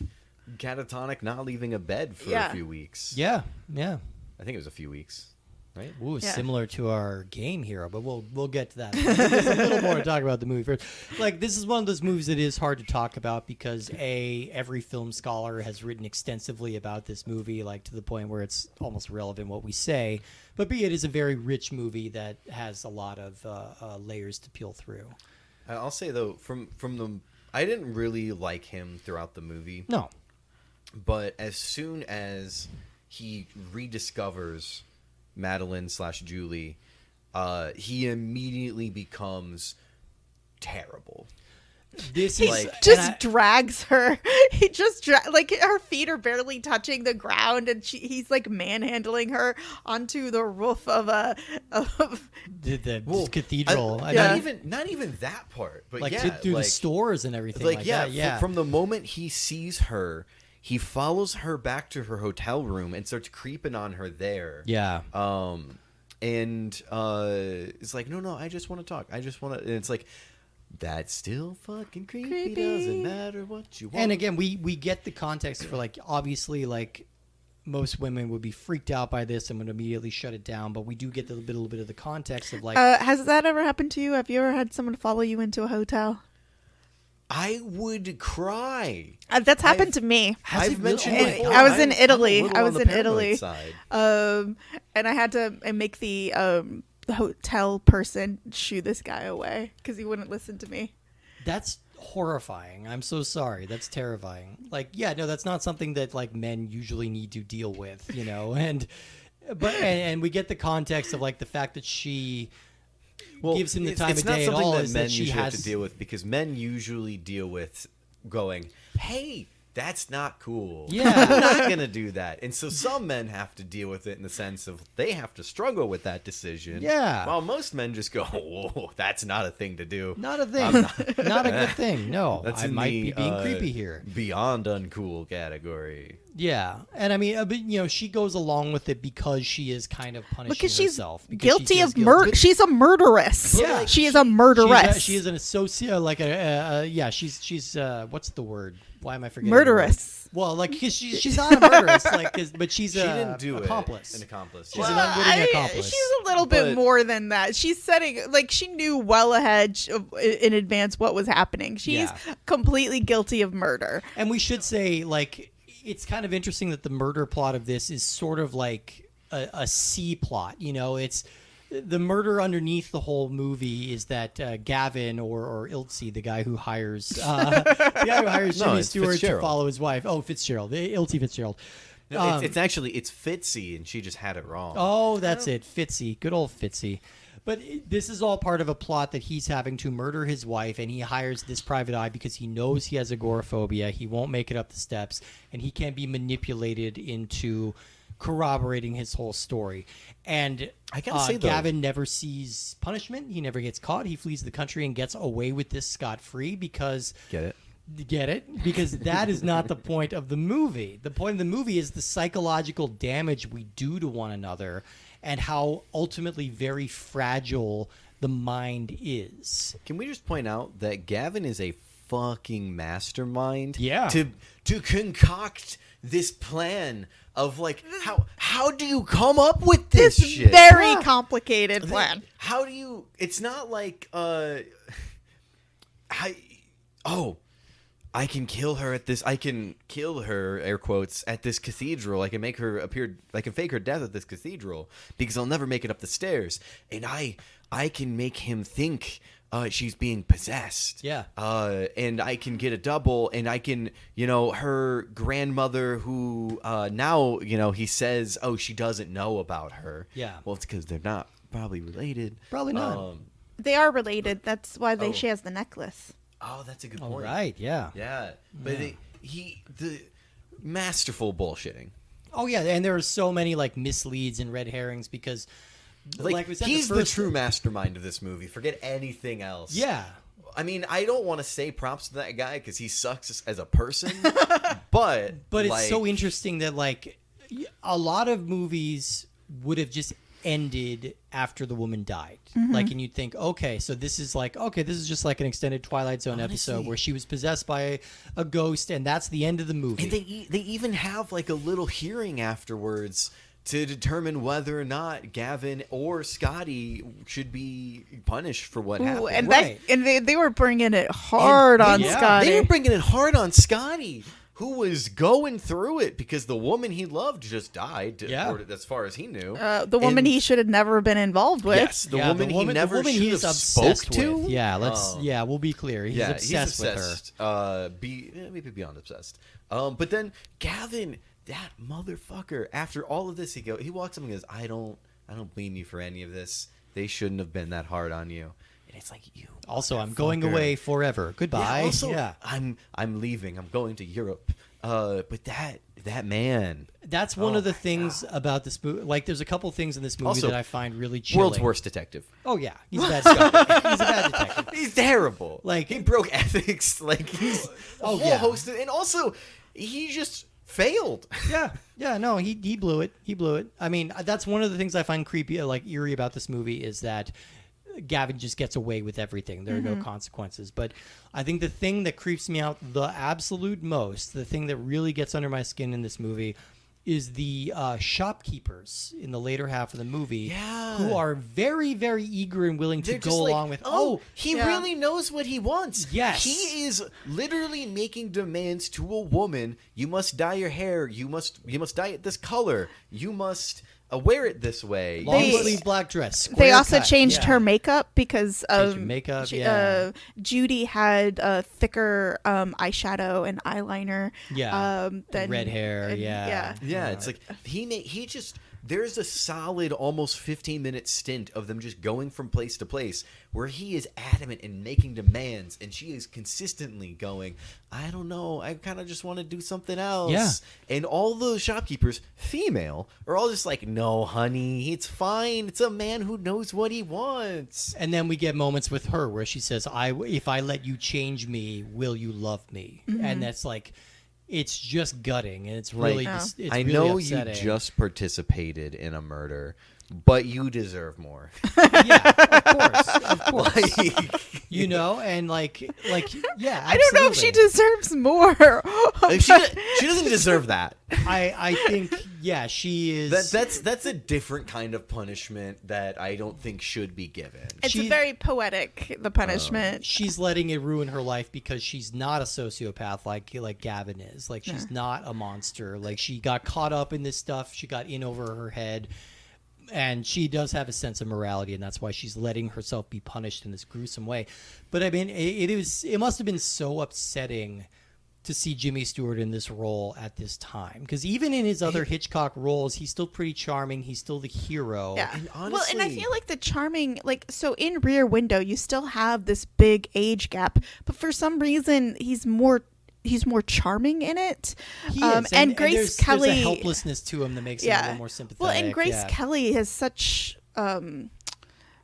catatonic, not leaving a bed for a few weeks. Yeah I think it was a few weeks, right? Ooh, Yeah. similar to our game hero, but we'll get to that. There's a little more to talk about the movie first. Like, this is one of those movies that is hard to talk about because every film scholar has written extensively about this movie, like to the point where it's almost irrelevant what we say. But B, it is a very rich movie that has a lot of layers to peel through. I'll say though, from I didn't really like him throughout the movie. No. But as soon as he rediscovers Madeline / Julie, he immediately becomes terrible. This he is just drags her. He just like her feet are barely touching the ground, and he's like manhandling her onto the roof of the cathedral. Not even that part, but like yeah, through the stores and everything. Like yeah, that. Yeah. From the moment he sees her, he follows her back to her hotel room and starts creeping on her there. Yeah. And it's like, no, I just want to talk. I just want to. And it's like, that's still fucking creepy. Doesn't matter what you want. And again, we get the context for, like, obviously, like, most women would be freaked out by this and would immediately shut it down. But we do get a little bit of the context of, like, has that ever happened to you? Have you ever had someone follow you into a hotel? I would cry. That's happened to me. I've mentioned really? before, I was in I'm Italy. a little I on was the in paranoid Italy. side. And I had to make the hotel person shoo this guy away because he wouldn't listen to me. that's horrifying. I'm so sorry. That's terrifying. Like, yeah, no, that's not something that, like, men usually need to deal with, you know? And we get the context of, like, the fact that she gives him the time it's of not day at something all that is men that she usually has have to deal with, because men usually deal with going, hey, that's not cool. Yeah. I'm not going to do that. And so some men have to deal with it in the sense of they have to struggle with that decision. Yeah. While most men just go, whoa, that's not a thing to do. not a thing, not a good thing. No, That's I in might the, be being creepy here. Beyond uncool category. Yeah, and I mean, but, she goes along with it because she is kind of punishing Because she's herself. Because guilty she of feels murder. guilty. She's a murderess. Yeah. She is a murderess. She is an associate, like she's what's the word? Why am I forgetting? the word? Murderess. Well, like 'cause she's not a murderess, but she's She didn't do accomplice. it. An accomplice. She's an unwitting accomplice. She's a little bit But- more than that. She's setting, like, she knew well ahead in advance what was happening. She's Yeah. completely guilty of murder. And we should say, like, it's kind of interesting that the murder plot of this is sort of like a C plot. It's the murder underneath the whole movie is that Gavin or Ilse, the guy who hires Jimmy it's Stewart to Fitzgerald. follow his wife. Oh, Fitzgerald, Ilse Fitzgerald. No, it's Fitzy, and she just had it wrong. Oh, that's it, Fitzy, good old Fitzy. But this is all part of a plot that he's having to murder his wife, and he hires this private eye because he knows he has agoraphobia. He won't make it up the steps, and he can be manipulated into corroborating his whole story. And I gotta say, though, Gavin never sees punishment. He never gets caught. He flees the country and gets away with this scot-free because... Get it? Because that is not the point of the movie. The point of the movie is the psychological damage we do to one another and how ultimately very fragile the mind is. Can we just point out that Gavin is a fucking mastermind? Yeah. To concoct this plan of, like, how do you come up with this shit? Very complicated plan. How do you? It's not like I can kill her at this. I can kill her, air quotes, at this cathedral. I can make her appear. I can fake her death at this cathedral because I'll never make it up the stairs. And I can make him think she's being possessed. Yeah. And I can get a double, and I can, her grandmother who now, he says, oh, she doesn't know about her. Yeah. Well, it's because they're not probably related. Probably not. They are related. That's why she has the necklace. Oh, that's a good All point. right, yeah. Yeah, but the masterful bullshitting. Oh, yeah, and there are so many, like, misleads and red herrings because... Like we said, he's the first- true mastermind of this movie. Forget anything else. Yeah. I mean, I don't want to say props to that guy because he sucks as a person, but it's so interesting that, like, a lot of movies would have just ended after the woman died. Like, and you'd think, okay, so this is just like an extended Twilight Zone episode where she was possessed by a ghost, and that's the end of the movie. And they even have like a little hearing afterwards to determine whether or not Gavin or Scotty should be punished for what happened. And Right. they were bringing it hard on yeah, Scotty. They were bringing it hard on Scotty, who was going through it because the woman he loved just died, or as far as he knew. The woman And- he should have never been involved with. Yes, the woman he never should he's have obsessed spoke to. with. Yeah, we'll be clear. He's obsessed with her. Maybe beyond obsessed. But then Gavin, that motherfucker, after all of this, he walks up and goes, I don't blame you for any of this. They shouldn't have been that hard on you. And it's like, you Also, I'm going motherfucker. away forever. Goodbye. Yeah, also, yeah. I'm leaving. I'm going to Europe. But that man, That's one of the things about this movie. Like, there's a couple things in this movie Also, that I find really chilling. world's worst detective. Oh, yeah. He's a bad detective. He's a bad detective. He's terrible. Like- he broke ethics. Like he's a whole yeah. host of, and also he just failed. Yeah, no, he blew it. He blew it. I mean, that's one of the things I find creepy, like eerie about this movie is that Gavin just gets away with everything. There are no consequences. But I think the thing that creeps me out the absolute most, the thing that really gets under my skin in this movie is the shopkeepers in the later half of the movie who are very, very eager and willing to They're go just like, along with, he really knows what he wants. Yes. He is literally making demands to a woman. You must dye your hair. You must dye it this color. You must wear it this way. long They- sleeve black dress. They square also cut. changed Yeah. her makeup because of her makeup, yeah. Judy had a thicker eyeshadow and eyeliner. Yeah. Than, Red hair, yeah. Yeah, it's like he just there's a solid almost 15-minute stint of them just going from place to place where he is adamant and making demands, and she is consistently going, I don't know, I kind of just want to do something else. Yeah. And all those shopkeepers, female, are all just like, no, honey, it's fine. It's a man who knows what he wants. And then we get moments with her where she says, if I let you change me, will you love me? And that's like, it's just gutting, and it's really it's I really know upsetting. you just participated in a murder, but you deserve more. Yeah, of course. Like, You know, and like yeah, I don't know if she absolutely. deserves more. she doesn't deserve that. I think she is. That's a different kind of punishment that I don't think should be given. It's very poetic, the punishment. She's letting it ruin her life because she's not a sociopath like Gavin is. Like, she's not a monster. Like, she got caught up in this stuff. She got in over her head. And she does have a sense of morality, and that's why she's letting herself be punished in this gruesome way. But I mean, it must have been so upsetting to see Jimmy Stewart in this role at this time, because even in his other Hitchcock roles, he's still pretty charming. He's still the hero. Yeah. And Well, and I honestly- feel like the charming, like, so in Rear Window, you still have this big age gap, but for some reason, he's more charming in it. He is, and Grace there's Kelly, a helplessness to him that makes him a little more sympathetic. Well, and Grace yeah. Kelly has such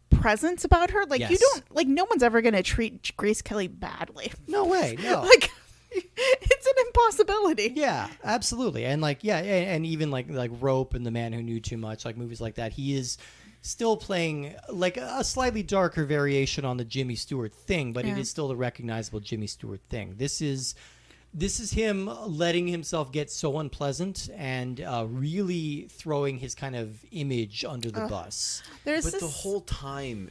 presence about her. Like, you Yes. don't, like, no one's ever going to treat Grace Kelly badly. No way, no. Like, it's an impossibility. Yeah, absolutely. And like, and even like Rope and The Man Who Knew Too Much, like movies like that, he is still playing like a slightly darker variation on the Jimmy Stewart thing, but it is still the recognizable Jimmy Stewart thing. This is him letting himself get so unpleasant and really throwing his kind of image under the bus. There's But this, the whole time,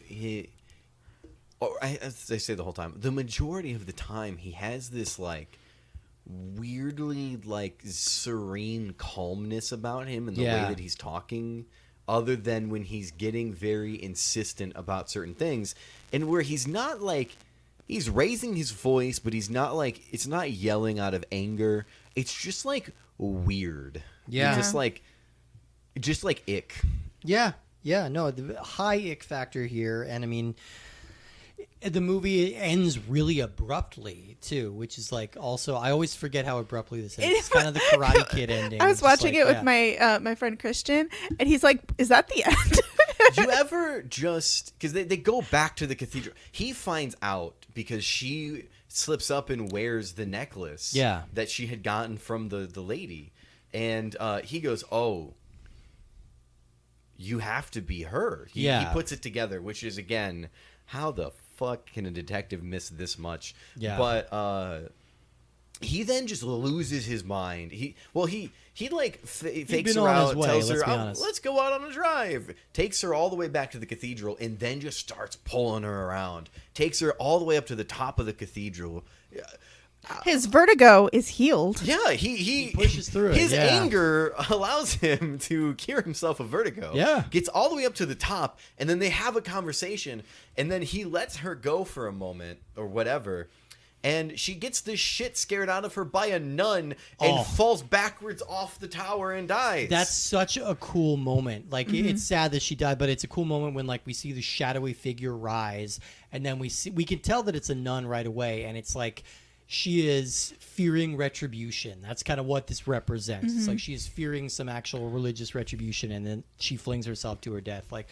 as I say the whole time, the majority of the time, he has this like weirdly like serene calmness about him and the way that he's talking, other than when he's getting very insistent about certain things, and where he's not like, he's raising his voice, but he's not like, it's not yelling out of anger. It's just like weird. Yeah. It's just like ick. Yeah, no, the high ick factor here, and I mean, the movie ends really abruptly too, which is like, also, I always forget how abruptly this ends. It's kind of the Karate Kid ending. I was It's just watching like, it with my friend Christian, and he's like, "Is that the end?" Do you ever just, because they go back to the cathedral, he finds out because she slips up and wears the necklace that she had gotten from the lady, and he goes, oh, you have to be her. He puts it together, which is, again, how the fuck can a detective miss this much? But he then just loses his mind. He like fakes been her on his out, way, tells let's her, be "Oh, honest." let's go out on a drive," takes her all the way back to the cathedral, and then just starts pulling her around. Takes her all the way up to the top of the cathedral. His vertigo is healed. Yeah, he pushes through it, His yeah. anger allows him to cure himself of vertigo. Yeah. Gets all the way up to the top, and then they have a conversation, and then he lets her go for a moment or whatever, and she gets the shit scared out of her by a nun and falls backwards off the tower and dies. That's such a cool moment. Like, it's sad that she died, but it's a cool moment when like we see the shadowy figure rise, and then we can tell that it's a nun right away, and it's like, she is fearing retribution. That's kind of what this represents. It's like she is fearing some actual religious retribution, and then she flings herself to her death. Like,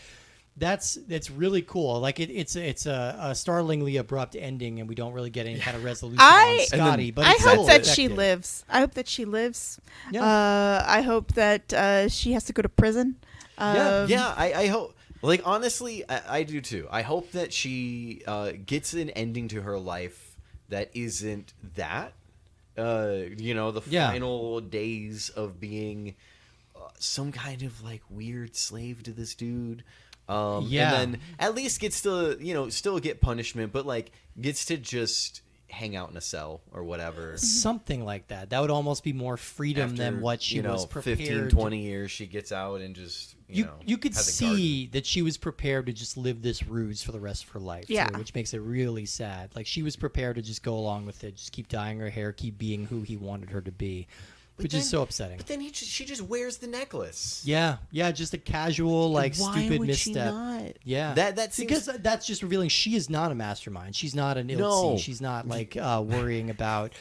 that's really cool. Like, it's a startlingly abrupt ending, and we don't really get any kind of resolution on Scotty. But I it's hope still that she effective. lives. I hope that she lives. Yeah. I hope that she has to go to prison. I hope. Like, honestly, I do too. I hope that she gets an ending to her life that isn't that. The final days of being some kind of like weird slave to this dude. And then at least gets to, still get punishment, but like gets to just hang out in a cell or whatever. Something like that. That would almost be more freedom than what she was prepared. 15, 20 years she gets out and just, you could has a see garden. that she was prepared to just live this ruse for the rest of her life. Yeah. Too, which makes it really sad. Like, she was prepared to just go along with it, just keep dyeing her hair, keep being who he wanted her to be. which is so upsetting. But then she just wears the necklace. Yeah, just a casual, like, Why stupid would misstep. she not? Yeah, that seems... because that's just revealing she is not a mastermind. She's not an No. She's not like worrying about,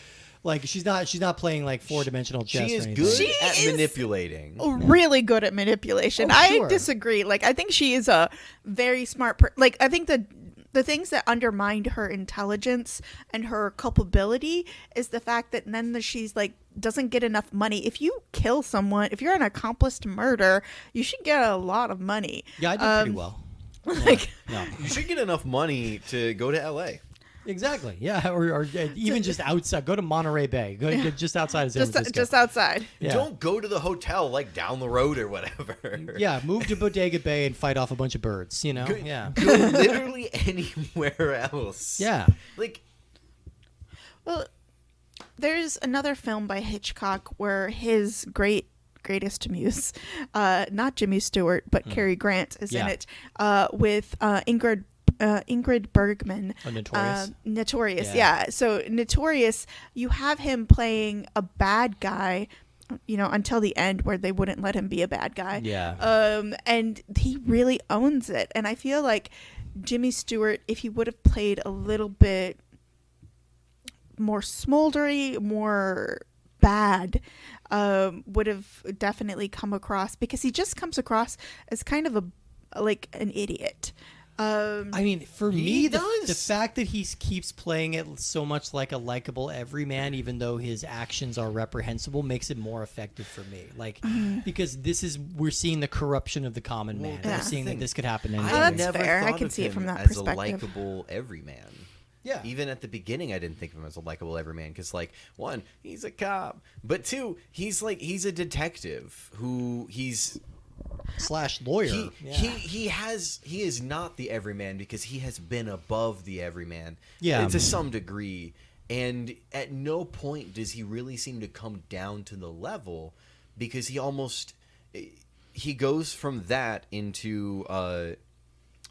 like, she's not playing like 4-dimensional chess. She is or anything. good She at is- manipulating. Really good at manipulation. Oh, sure. I disagree. Like, I think she is a very smart like, I think the things that undermined her intelligence and her culpability is the fact that then she's like doesn't get enough money. If you kill someone, if you're an accomplice to murder, you should get a lot of money. Yeah, I did pretty well. Like, No, You should get enough money to go to L.A. exactly. Yeah, or even just outside. Go to Monterey Bay. Go just outside of San Francisco. just outside. Yeah. Don't go to the hotel like down the road or whatever. Yeah, move to Bodega Bay and fight off a bunch of birds. You know. Go, Yeah. go literally anywhere else. Yeah. Like, Well, there's another film by Hitchcock where his greatest muse, not Jimmy Stewart, but Cary Grant is in Yeah. it, with Ingrid Bergman. Oh, Notorious? Notorious, Yeah. yeah. So Notorious, you have him playing a bad guy, until the end where they wouldn't let him be a bad guy. Yeah. And he really owns it. And I feel like Jimmy Stewart, if he would have played a little bit more smoldery, more bad, would have definitely come across, because he just comes across as kind of like an idiot. I mean, for He me, the does. fact that he keeps playing it so much like a likable everyman, even though his actions are reprehensible, makes it more effective for me. Like, because we're seeing the corruption of the common man. Yeah. We're seeing that this could happen to I anyone. that's never fair. I thought can of see it him from that as perspective. a likable everyman. Yeah. Even at the beginning, I didn't think of him as a likable everyman because, like, one, he's a cop, but two, he's a detective who Slash lawyer. he is not the everyman because he has been above the everyman, Yeah. to some degree, and at no point does he really seem to come down to the level, because he goes from that into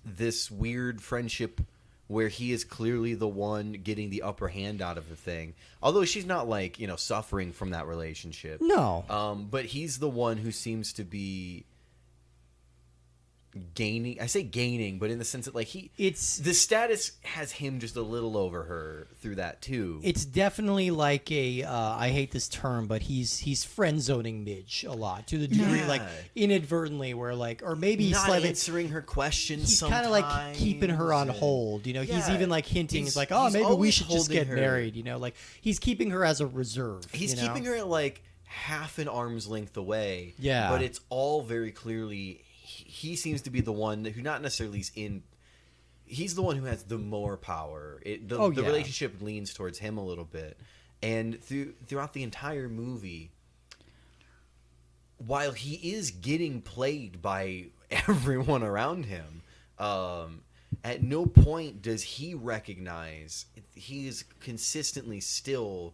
this weird friendship where he is clearly the one getting the upper hand out of the thing, although she's not, like, suffering from that relationship. No. But he's the one who seems to be gaining. I say gaining, but in the sense that, like, the status has him just a little over her through that too. It's definitely like I hate this term, but he's friend zoning Midge a lot, to the degree, Yeah. like, inadvertently, where, like, or maybe not slightly answering her questions. he's kind of like keeping her on hold. He's Yeah. even like hinting, it's like, oh, he's maybe we always should just holding get her. married. Like, he's keeping her as a reserve. He's keeping her at, like, half an arm's length away. Yeah. But it's all very clearly he seems to be the one who not necessarily is in. He's the one who has the more power. The Yeah. relationship leans towards him a little bit, and throughout the entire movie, while he is getting played by everyone around him, at no point does he recognize he is consistently still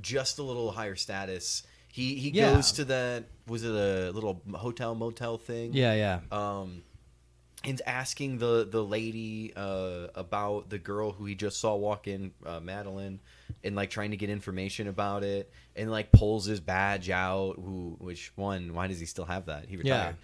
just a little higher status. He Yeah. goes to that, was it a little hotel motel thing? Yeah. And asking the lady about the girl who he just saw walk in, Madeline, and, like, trying to get information about it, and, like, pulls his badge out. Why does he still have that? He retired.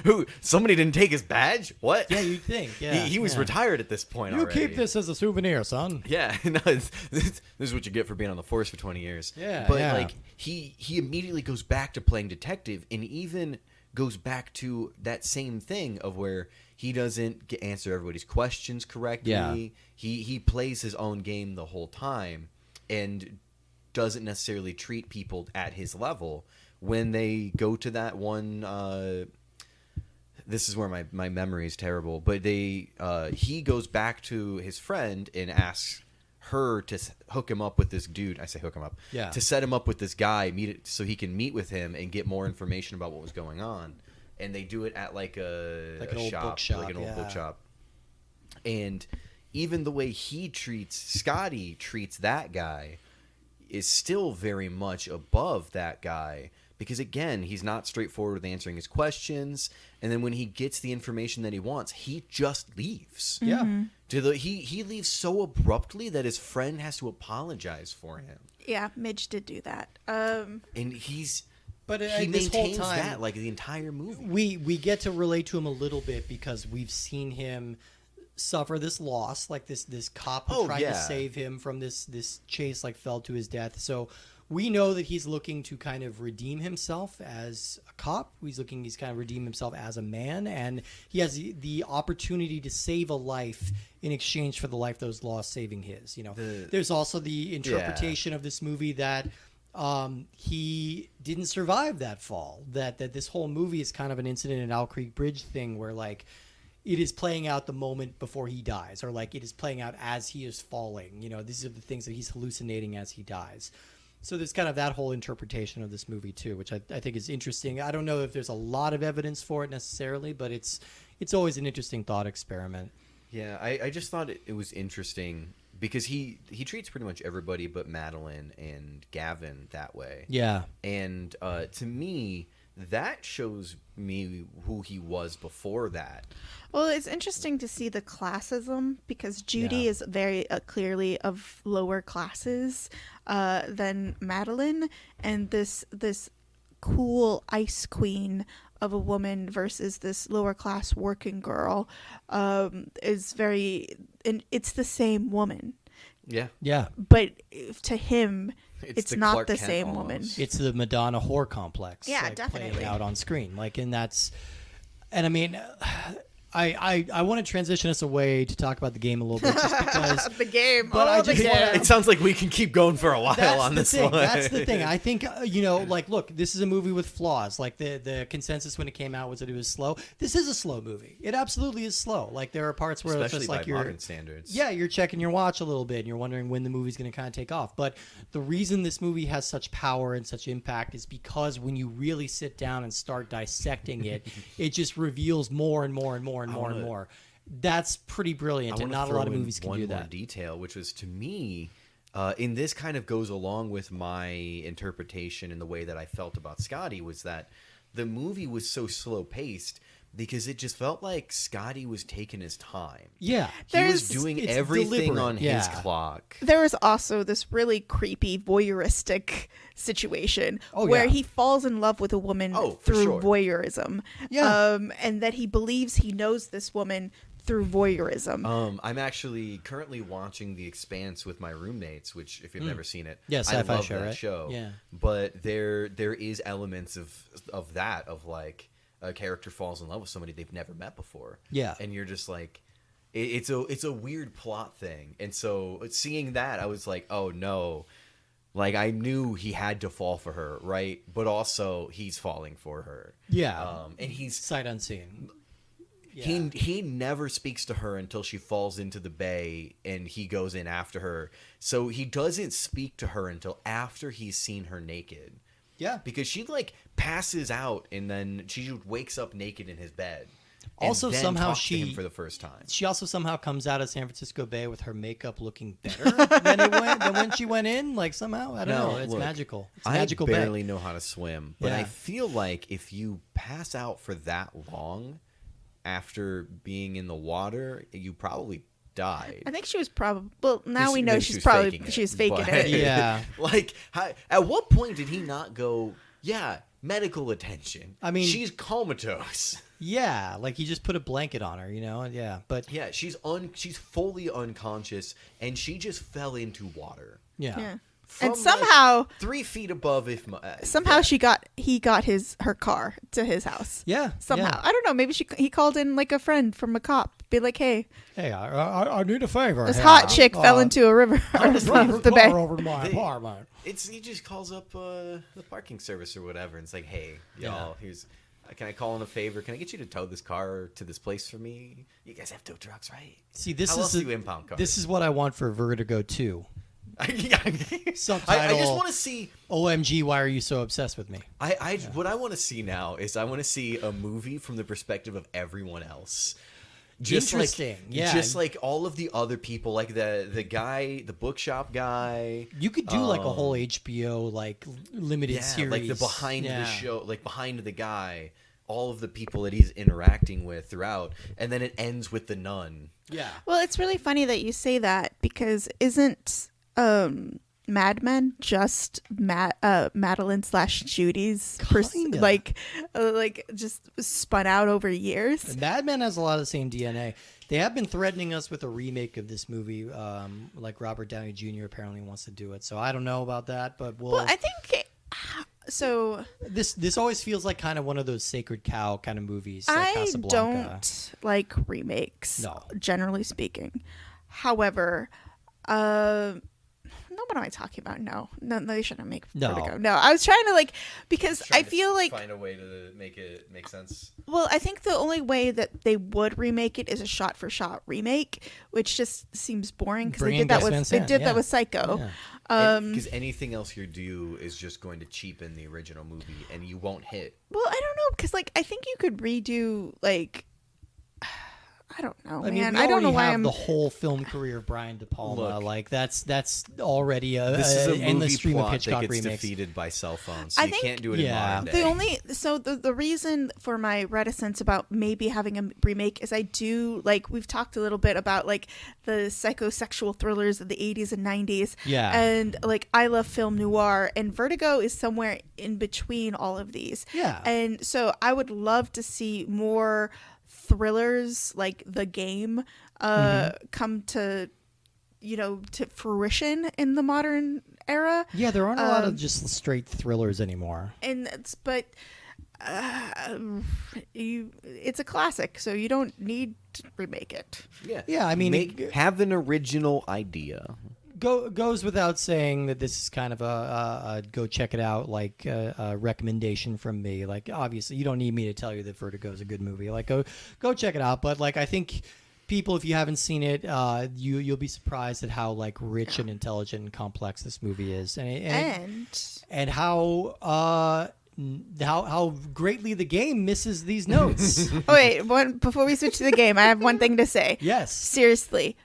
Who? Somebody didn't take his badge? What? Yeah, you'd think. Yeah, he was retired at this point. You already. keep this as a souvenir, son. Yeah, no, this is what you get for being on the force for 20 years. Yeah, but yeah. like he immediately goes back to playing detective, and even goes back to that same thing of where he doesn't answer everybody's questions correctly. Yeah. He plays his own game the whole time and doesn't necessarily treat people at his level. When they go to that one, this is where my memory is terrible, but he goes back to his friend and asks her to hook him up with this dude. I say hook him up. Yeah. To set him up with this guy, so he can meet with him and get more information about what was going on. And they do it at like an a old shop, bookshop, like an old yeah. bookshop. And even the way Scotty treats that guy is still very much above that guy. Because, again, he's not straightforward with answering his questions. And then when he gets the information that he wants, he just leaves. Yeah. He leaves so abruptly that his friend has to apologize for him. Yeah, Midge did do that. And he this whole maintains time, that like the entire movie. we get to relate to him a little bit because we've seen him suffer this loss, like this cop who tried to save him from this chase like fell to his death. So we know that he's looking to kind of redeem himself as a cop. He's kind of redeem himself as a man, and he has the opportunity to save a life in exchange for the life that was lost saving his. There's also the interpretation of this movie that he didn't survive that fall. That this whole movie is kind of an incident in Owl Creek Bridge thing where like it is playing out the moment before he dies, or like it is playing out as he is falling. These are the things that he's hallucinating as he dies. So there's kind of that whole interpretation of this movie too, which I think is interesting. I don't know if there's a lot of evidence for it necessarily, but it's always an interesting thought experiment. Yeah, I just thought it was interesting because he treats pretty much everybody but Madeline and Gavin that way. Yeah. And to me, that shows me who he was before that. Well, it's interesting to see the classism because Judy is very clearly of lower classes than Madeline, and this cool ice queen of a woman versus this lower class working girl is very, and it's the same woman. Yeah. Yeah. But to him, it's the not Clark the Kent same almost. woman. It's the Madonna whore complex. Yeah, like, definitely. playing out on screen. Like, and I mean, I want to transition us away to talk about the game a little bit just because The game. But I the just wanna- game. It sounds like we can keep going for a while that's on the this thing. one. That's the thing. I think like, look, this is a movie with flaws. Like the consensus when it came out was that it was slow. This is a slow movie. It absolutely is slow. Like there are parts where Especially it's just like by modern standards. Yeah, you're checking your watch a little bit and you're wondering when the movie's going to kind of take off. But the reason this movie has such power and such impact is because when you really sit down and start dissecting it, it just reveals more and more and more and more and more. That's pretty brilliant, and not a lot of movies can do one more that. detail, which was to me, and this kind of goes along with my interpretation and the way that I felt about Scotty, was that the movie was so slow paced because it just felt like Scotty was taking his time. Yeah, He was doing it's everything deliberate. on his clock. There was also this really creepy voyeuristic situation where yeah. he falls in love with a woman for through sure. voyeurism. Yeah. And that he believes he knows this woman through voyeurism. I'm actually currently watching The Expanse with my roommates, which if you've never seen it, Yeah, I sci-fi love show, that right? show. Yeah. But there is elements of that, of like a character falls in love with somebody they've never met before. Yeah. And you're just like, it's a weird plot thing. And so seeing that, I was like, oh no. Like I knew he had to fall for her, right? But also he's falling for her. Yeah. And he's Sight unseen. he never speaks to her until she falls into the bay and he goes in after her. So he doesn't speak to her until after he's seen her naked. Yeah. Because she like passes out and then she wakes up naked in his bed. And Also, then somehow talks to him for the first time. She also somehow comes out of San Francisco Bay with her makeup looking better than when she went in. Like somehow, I don't know. It's look, magical. It's a I magical barely bay. know how to swim, but Yeah. I feel like if you pass out for that long after being in the water, you probably died. I think she was probably. Well, now we Then know she she's was probably faking it, she was faking but- it. Yeah. Like, at what point did he not go, yeah, medical attention? I mean- she's comatose. Yeah, like he just put a blanket on her, Yeah, but Yeah, she's fully unconscious, and she just fell into water. yeah. Yeah. From, And somehow, like, 3 feet above, somehow he got her car to his house. Yeah. Somehow, yeah. I don't know. Maybe he called in like a friend from a cop, be like, "Hey, Hey, I need a favor. this here. hot chick fell into a river or the bay." over to my apartment. He just calls up the parking service or whatever, and it's like, hey, y'all, can I call in a favor? Can I get you to tow this car to this place for me? You guys have tow trucks, right? See, this How is else do you impound cars? This is what I want for Vertigo 2. Subtitle. I just want to see. OMG, why are you so obsessed with me? What I want to see now is I want to see a movie from the perspective of everyone else. Interesting, yeah. Just like all of the other people, like the guy, the bookshop guy. You could do like a whole HBO like limited series, like the behind Yeah. the show, like behind the guy, all of the people that he's interacting with throughout, and then it ends with the nun. Yeah. Well, it's really funny that you say that because isn't Mad Men just Madeline / Judy's Kinda. like just spun out over years. Mad Men has a lot of the same DNA. They have been threatening us with a remake of this movie, like Robert Downey Jr. apparently wants to do it. So I don't know about that, but Well, I think so. This always feels like kind of one of those sacred cow kind of movies. Like I Casablanca. don't like remakes, No. generally speaking. However, no, what am I talking about? No, they shouldn't make No. Vertigo. No, I was trying to because I Trying to feel like, find a way to make it make sense. well, I think the only way that they would remake it is a shot-for-shot remake, which just seems boring because Bring they in did that Gus Van with they Sant, did yeah. that with Psycho. Yeah. Because anything else you do is just going to cheapen the original movie, and you won't hit. Well, I don't know because I think you could redo I don't know, I mean, man. we I don't know already why have I'm the whole film career of Brian De Palma. Look, like that's already This is a endless movie stream of plot Hitchcock that gets remakes. defeated by cell phones, so I you think- can't do it in Yeah. modern day. The reason for my reticence about maybe having a remake is I do we've talked a little bit about the psychosexual thrillers of the 80s and 90s. Yeah. And I love film noir, and Vertigo is somewhere in between all of these. Yeah. And so I would love to see more thrillers like The Game come to to fruition in the modern era. Yeah, there aren't a lot of just straight thrillers anymore. And it's a classic, so you don't need to remake it. Yeah, I mean, have an original idea. Goes without saying that this is kind of a go check it out a recommendation from me. Like, obviously, you don't need me to tell you that Vertigo is a good movie. Like, go check it out. But I think people, if you haven't seen it, you'll be surprised at how rich and intelligent and complex this movie is, and how greatly the game misses these notes. Oh wait, before we switch to the game, I have one thing to say. Yes. Seriously,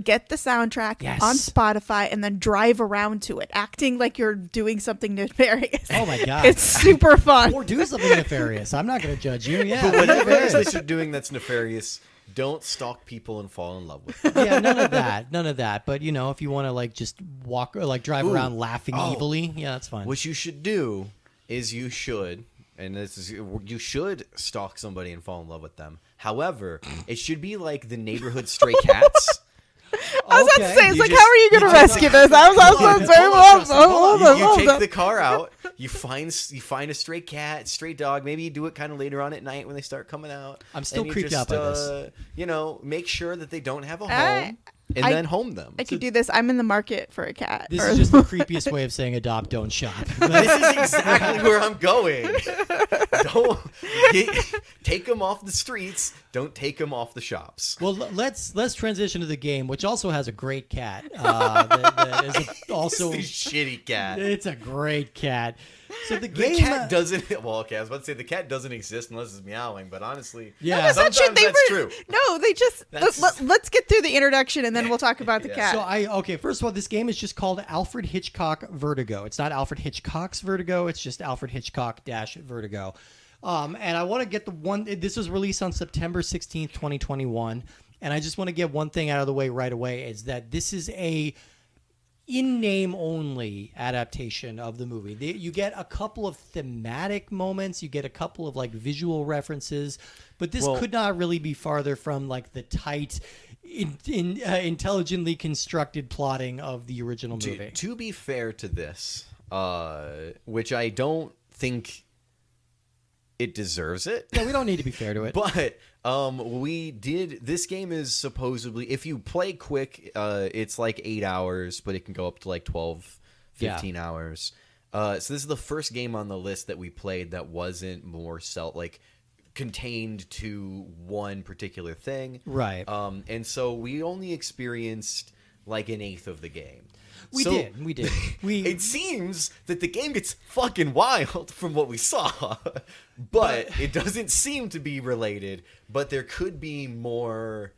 get the soundtrack Yes. on Spotify and then drive around to it, acting like you're doing something nefarious. Oh my God. It's super fun. Or do something nefarious. I'm not going to judge you. Yeah. But whatever it is it that you're doing that's nefarious, don't stalk people and fall in love with them. Yeah, none of that. But if you want to just walk or drive around laughing evilly, yeah, that's fine. What you should do is you should stalk somebody and fall in love with them. However, it should be like the neighborhood stray cats. I was about to say, it's You like, just- how are you going to you rescue this? I was You take the car out. You find a stray cat, stray dog. Maybe you do it kind of later on at night when they start coming out. I'm still and you creeped out by this. Make sure that they don't have a home, and then home them. I could do this. I'm in the market for a cat. This is just the creepiest way of saying adopt, don't shop. This is exactly where I'm going. Don't take them off the streets. Don't take them off the shops. Well, let's transition to the game, which also has a great cat. That is also This shitty cat. it's a great cat. So the The game cat doesn't. Well, okay, I was about to say the cat doesn't exist unless it's meowing, but honestly, Yeah. That's sometimes that's true. No, they just let's get through the introduction and then we'll talk about the cat. So first of all, this game is just called Alfred Hitchcock Vertigo. It's not Alfred Hitchcock's Vertigo. It's just Alfred Hitchcock Vertigo. And I want to get the one. This was released on September 16th, 2021. And I just want to get one thing out of the way right away is that this is a in-name only adaptation of the movie. You get a couple of thematic moments, you get a couple of visual references, but this could not really be farther from the tight, intelligently constructed plotting of the original movie. To be fair to this, which I don't think it deserves it. Yeah, we don't need to be fair to it. But this game is supposedly, if you play quick, it's 8 hours, but it can go up to 12, 15 hours. So this is the first game on the list that we played that wasn't more contained to one particular thing. Right. And so we only experienced an eighth of the game. We did. It seems that the game gets fucking wild from what we saw, but it doesn't seem to be related. But there could be more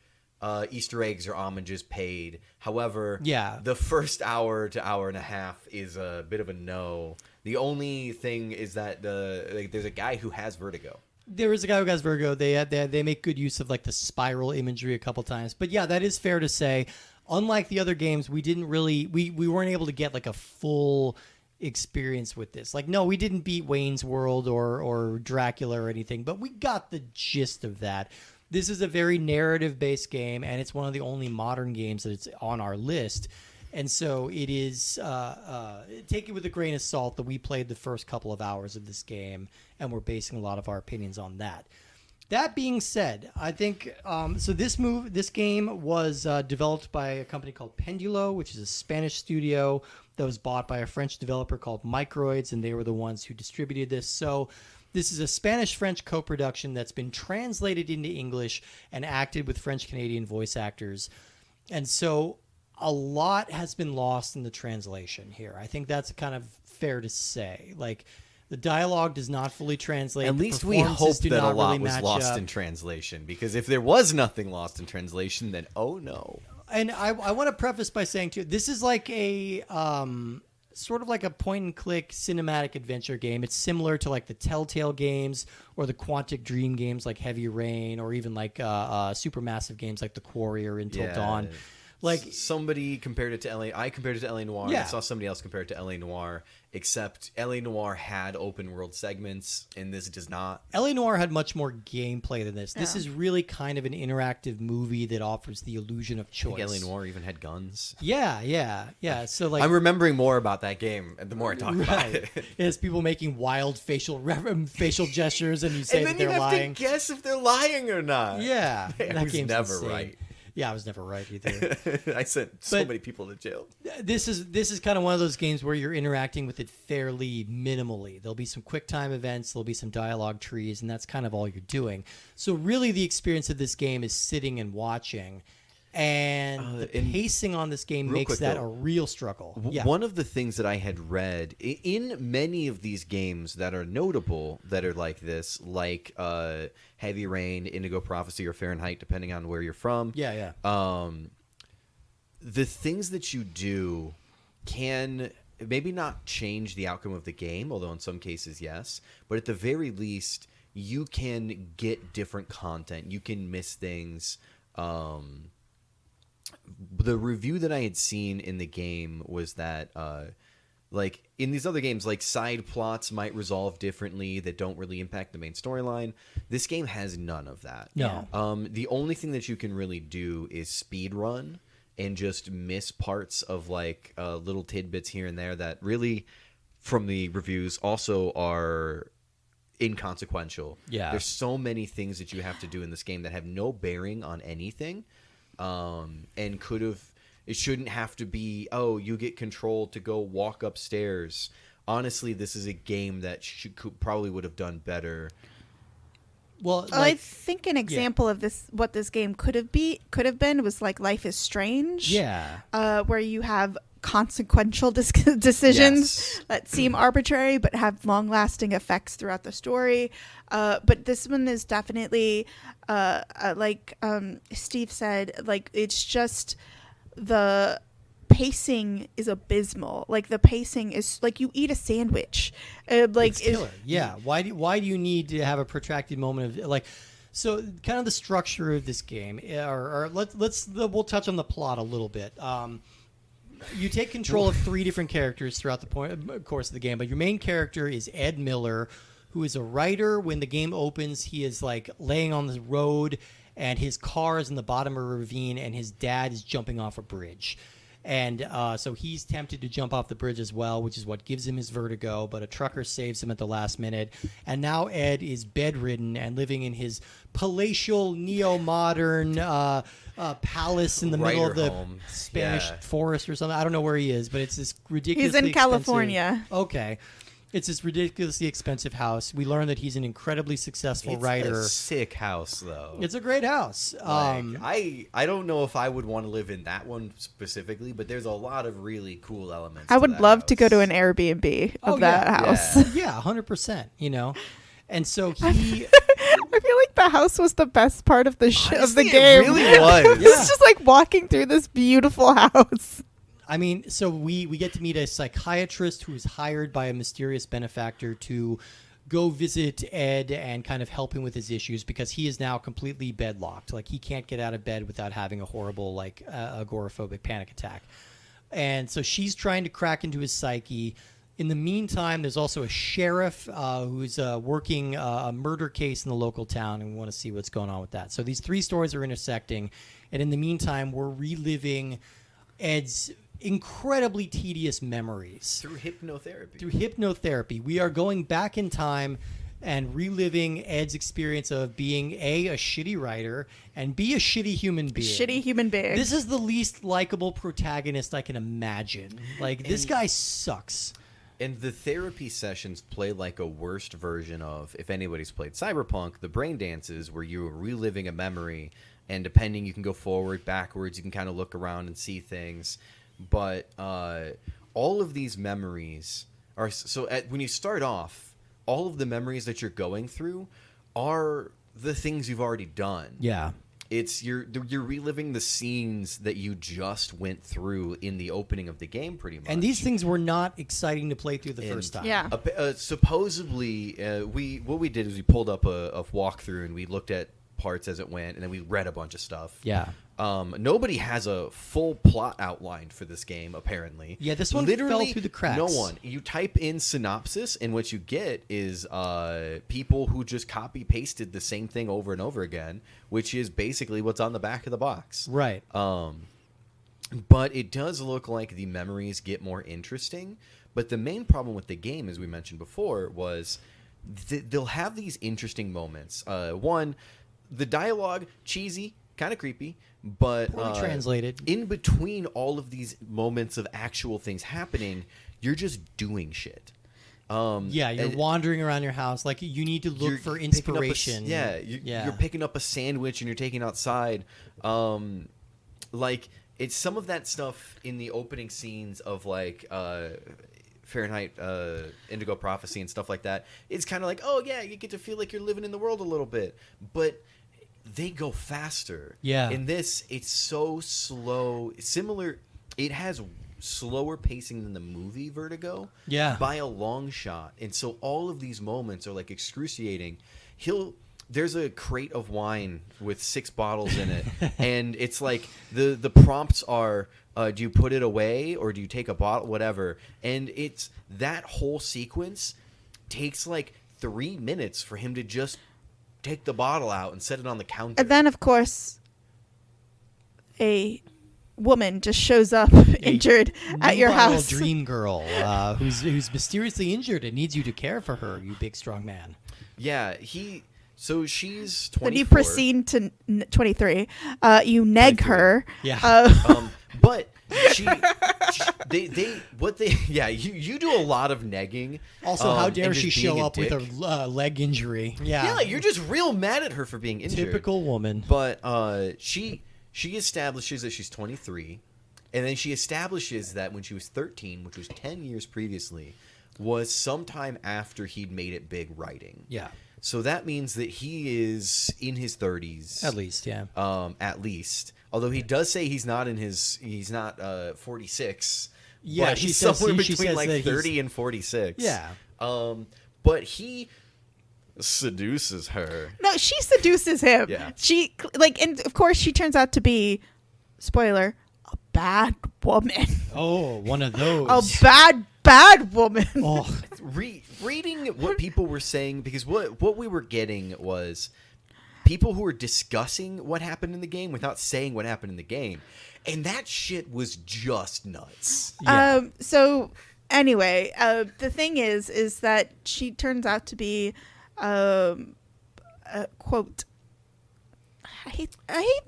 Easter eggs or homages paid. However, the first hour to hour and a half is a bit of a no. The only thing is that there's a guy who has vertigo. There is a guy who has vertigo. They make good use of the spiral imagery a couple times. But yeah, that is fair to say. unlike the other games, we didn't really we weren't able to get like a full experience with this. Like, no, we didn't beat Wayne's World or Dracula or anything, but we got the gist of that. This is a very narrative-based game, and it's one of the only modern games that it's on our list. And so it is, take it with a grain of salt that we played the first couple of hours of this game, and we're basing a lot of our opinions on that. That being said, I think, so this game was developed by a company called Pendulo, which is a Spanish studio that was bought by a French developer called Microids, and they were the ones who distributed this. So this is a Spanish-French co-production that's been translated into English and acted with French-Canadian voice actors. And so a lot has been lost in the translation here. I think that's kind of fair to say. Like, the dialogue does not fully translate. At least we hope that a lot was lost in translation, because if there was nothing lost in translation, then oh no. And I want to preface by saying, too, this is like a sort of like a point-and-click cinematic adventure game. It's similar to like the Telltale games or the Quantic Dream games like Heavy Rain, or even like supermassive games like The Quarry or Until Dawn. Like, somebody compared it to LA. I compared it to LA Noire. Yeah. I saw somebody else compare it to LA Noire, except LA Noire had open world segments, and this does not. LA Noire had much more gameplay than this. This Yeah. is really kind of an interactive movie that offers the illusion of I choice. think LA Noire even had guns. Yeah. So like, I'm remembering more about that game the more I talk about it. It's people making wild facial gestures, and you say And that then you they're have lying. to guess if they're lying or not. Yeah, I that was game's never insane. right. Yeah, I was never right either. I sent so But- many people to jail. This is kind of one of those games where you're interacting with it fairly minimally. There'll be some quick time events, there'll be some dialogue trees, and that's kind of all you're doing. So really the experience of this game is sitting and watching. And the and pacing on this game real makes quick, that though, a real struggle. Yeah. One of the things that I had read in many of these games that are notable that are like this, like Heavy Rain, Indigo Prophecy, or Fahrenheit, depending on where you're from. Yeah. The things that you do can maybe not change the outcome of the game, although in some cases, yes. But at the very least, you can get different content. You can miss things. The review that I had seen in the game was that, like in these other games, like side plots might resolve differently that don't really impact the main storyline. This game has none of that. No. The only thing that you can really do is speed run and just miss parts of like little tidbits here and there that really, from the reviews, also are inconsequential. Yeah. There's so many things that you have to do in this game that have no bearing on anything. And could have, it shouldn't have to be, oh, you get control to go walk upstairs. Honestly, this is a game that probably would have done better. Well, I think an example of this, what this game could have been, was like Life is Strange. yeah. Where you have consequential decisions Yes. that seem arbitrary but have long-lasting effects throughout the story. But this one is definitely, like Steve said, like it's just the pacing is abysmal. Like the pacing is like you eat a sandwich. It's killer. Yeah. Why do you need to have a protracted moment of like? So kind of the structure of this game, or we'll touch on the plot a little bit. You take control of 3 different characters throughout the course of the game, but your main character is Ed Miller, who is a writer. When the game opens, he is like laying on the road, and his car is in the bottom of a ravine, and his dad is jumping off a bridge. And so he's tempted to jump off the bridge as well, which is what gives him his vertigo, but a trucker saves him at the last minute. And now Ed is bedridden and living in his palatial, neo-modern palace in the middle of the home. Spanish Yeah. forest or something. I don't know where he is, but it's this ridiculously He's in expensive- California. Okay. It's this ridiculously expensive house. We learn that he's an incredibly successful It's writer. a sick house, though. It's a great house. Like, I don't know if I would want to live in that one specifically, but there's a lot of really cool elements. I would that love to go house. to an Airbnb of that yeah. house. Yeah. Yeah, 100%, you know. And so he I feel like the house was the best part of the of the Honestly, it game. really was. It's just like walking through this beautiful house. I mean, so we get to meet a psychiatrist who is hired by a mysterious benefactor to go visit Ed and kind of help him with his issues because he is now completely bedlocked. Like, he can't get out of bed without having a horrible, like, agoraphobic panic attack. And so she's trying to crack into his psyche. In the meantime, there's also a sheriff who's working a murder case in the local town, and we want to see what's going on with that. So these three stories are intersecting, and in the meantime, we're reliving Ed's incredibly tedious memories. Through hypnotherapy. We are going back in time and reliving Ed's experience of being a shitty writer and B, a shitty human being. This is the least likable protagonist I can imagine. Like, this guy sucks. And the therapy sessions play like a worst version of, if anybody's played Cyberpunk, the brain dances where you're reliving a memory, and depending, you can go forward, backwards, you can kind of look around and see things. But all of these memories are... So when you start off, all of the memories that you're going through are the things you've already done. Yeah. It's you're reliving the scenes that you just went through in the opening of the game, pretty much. And these things were not exciting to play through the first time. Yeah. Supposedly, what we did is we pulled up a walkthrough and we looked at parts as it went, and then we read a bunch of stuff. Yeah. Nobody has a full plot outlined for this game, apparently. Yeah, this one Literally, fell through the cracks. No one. You type in synopsis, and what you get is people who just copy-pasted the same thing over and over again, which is basically what's on the back of the box. Right. But it does look like the memories get more interesting. But the main problem with the game, as we mentioned before, was they'll have these interesting moments. One, the dialogue, cheesy, kind of creepy, but Poorly translated. In between all of these moments of actual things happening, you're just doing shit. You're wandering around your house. Like, you need to look for inspiration. You're picking up a sandwich and you're taking outside. Like, it's some of that stuff in the opening scenes of, like, Fahrenheit, Indigo Prophecy and stuff like that. It's kind of like, oh, yeah, you get to feel like you're living in the world a little bit. But they go faster. Yeah. In this, it's so slow. Similar, it has slower pacing than the movie Vertigo. Yeah. By a long shot. And so all of these moments are like excruciating. There's a crate of wine with 6 bottles in it. And it's like the prompts are, do you put it away or do you take a bottle, whatever. And it's that whole sequence takes like 3 minutes for him to just take the bottle out and set it on the counter. And then, of course, a woman just shows up injured at your house. Dream girl who's mysteriously injured and needs you to care for her, you big strong man. Yeah, so she's 24. Then you proceed to 23. You neg 23. her. Yeah. But you do a lot of negging. Also, how dare and she just being show a up with dick. a leg injury? Yeah, you're just real mad at her for being injured. Typical woman. But she establishes that she's 23, and then she establishes that when she was 13, which was 10 years previously, was sometime after he'd made it big writing. Yeah. So that means that he is in his 30s. At least, yeah. At least. Although he does say he's not 46. Yeah, but he's somewhere between like 30 and 46. Yeah. But he seduces her. No, she seduces him. Yeah. She, like, and of course she turns out to be, spoiler, a bad woman. Oh, one of those. A bad woman. Oh. Reading what people were saying, because what we were getting was people who were discussing what happened in the game without saying what happened in the game. And that shit was just nuts. Yeah. So anyway, the thing is that she turns out to be, quote, I hate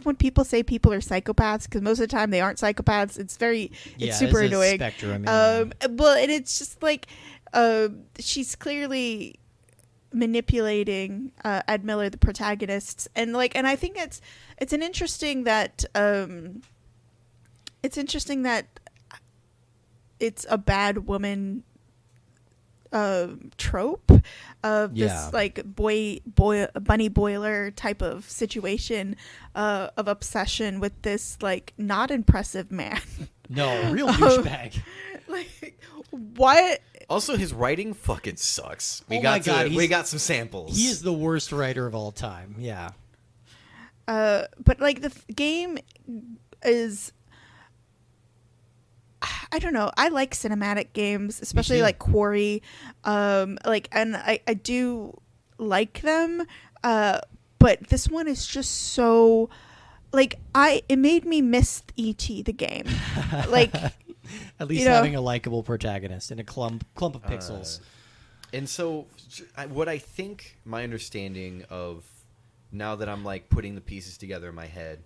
when people say people are psychopaths, because most of the time they aren't psychopaths. It's super it's a annoying. spectrum, yeah. Well, and it's just like, she's clearly manipulating Ed Miller, the protagonist, and I think it's interesting that it's a bad woman trope of this like bunny boiler type of situation of obsession with this like not impressive man. No, real douchebag. Like what? Also, his writing fucking sucks. We Oh my God, we got some samples. He is the worst writer of all time. Yeah. But like the game is, I don't know. I like cinematic games, especially too. like Quarry. And I do like them. But this one is just so, like, it made me miss E.T. the game. Like, At least you know, having a likable protagonist and a clump of pixels. And so, what I think my understanding of now that I'm like putting the pieces together in my head.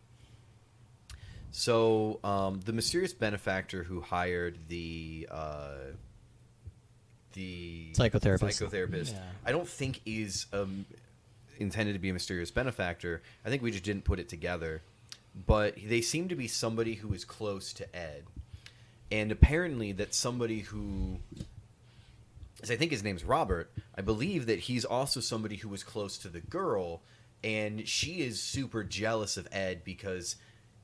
So, the mysterious benefactor who hired the psychotherapist, Yeah. I don't think is intended to be a mysterious benefactor. I think we just didn't put it together. But they seem to be somebody who is close to Ed. And apparently that's somebody who, as I think his name's Robert, I believe that he's also somebody who was close to the girl, and she is super jealous of Ed because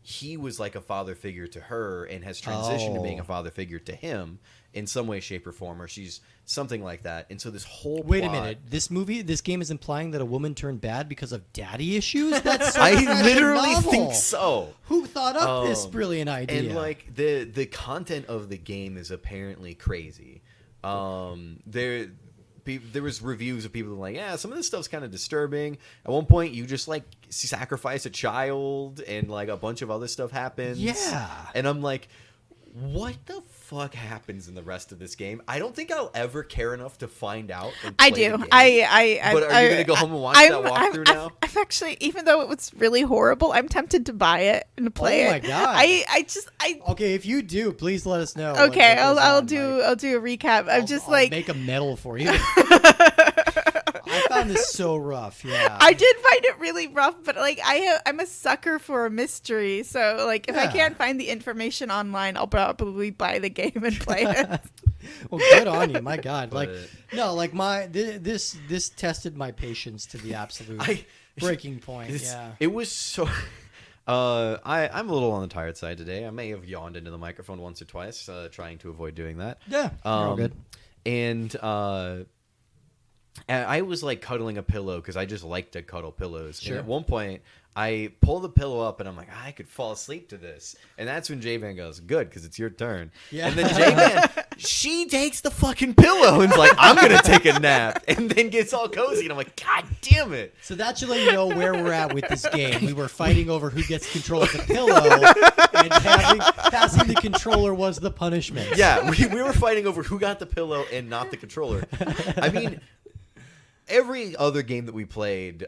he was like a father figure to her and has transitioned to being a father figure to him in some way, shape, or form, or she's something like that. And so this whole Wait a plot- minute. This game is implying that a woman turned bad because of daddy issues? That's so I fresh literally and novel. think so. Who thought up this brilliant idea? And like the content of the game is apparently crazy. There was reviews of people like, yeah, some of this stuff's kind of disturbing. At one point, you just like sacrifice a child, and like a bunch of other stuff happens. Yeah. And I'm like, what the fuck happens in the rest of this game? I don't think I'll ever care enough to find out. And play I do. the game. But are you gonna go home and watch that walkthrough now? I've actually, even though it was really horrible, I'm tempted to buy it and play it. Oh my God. I Okay, if you do, please let us know. okay, what goes I'll on, do Mike. I'll do a recap. I'll make a medal for you. I found this so rough. Yeah. I did find it really rough, but like I'm a sucker for a mystery. So like if I Yeah. can't find the information online, I'll probably buy the game and play it. Well, good on you. My God. Like But- no, like this tested my patience to the absolute breaking point. Yeah. It was so. I'm a little on the tired side today. I may have yawned into the microphone once or twice, trying to avoid doing that. Yeah. You're all good. And I was like cuddling a pillow because I just like to cuddle pillows. Sure. And at one point, I pull the pillow up and I'm like, I could fall asleep to this. And that's when J-Van goes, good, because it's your turn. Yeah. And then J-Van, she takes the fucking pillow and's like, I'm going to take a nap. And then gets all cozy. And I'm like, God damn it. So that should let you know where we're at with this game. We were fighting over who gets control of the pillow, and passing the controller was the punishment. Yeah, we were fighting over who got the pillow and not the controller. I mean, every other game that we played,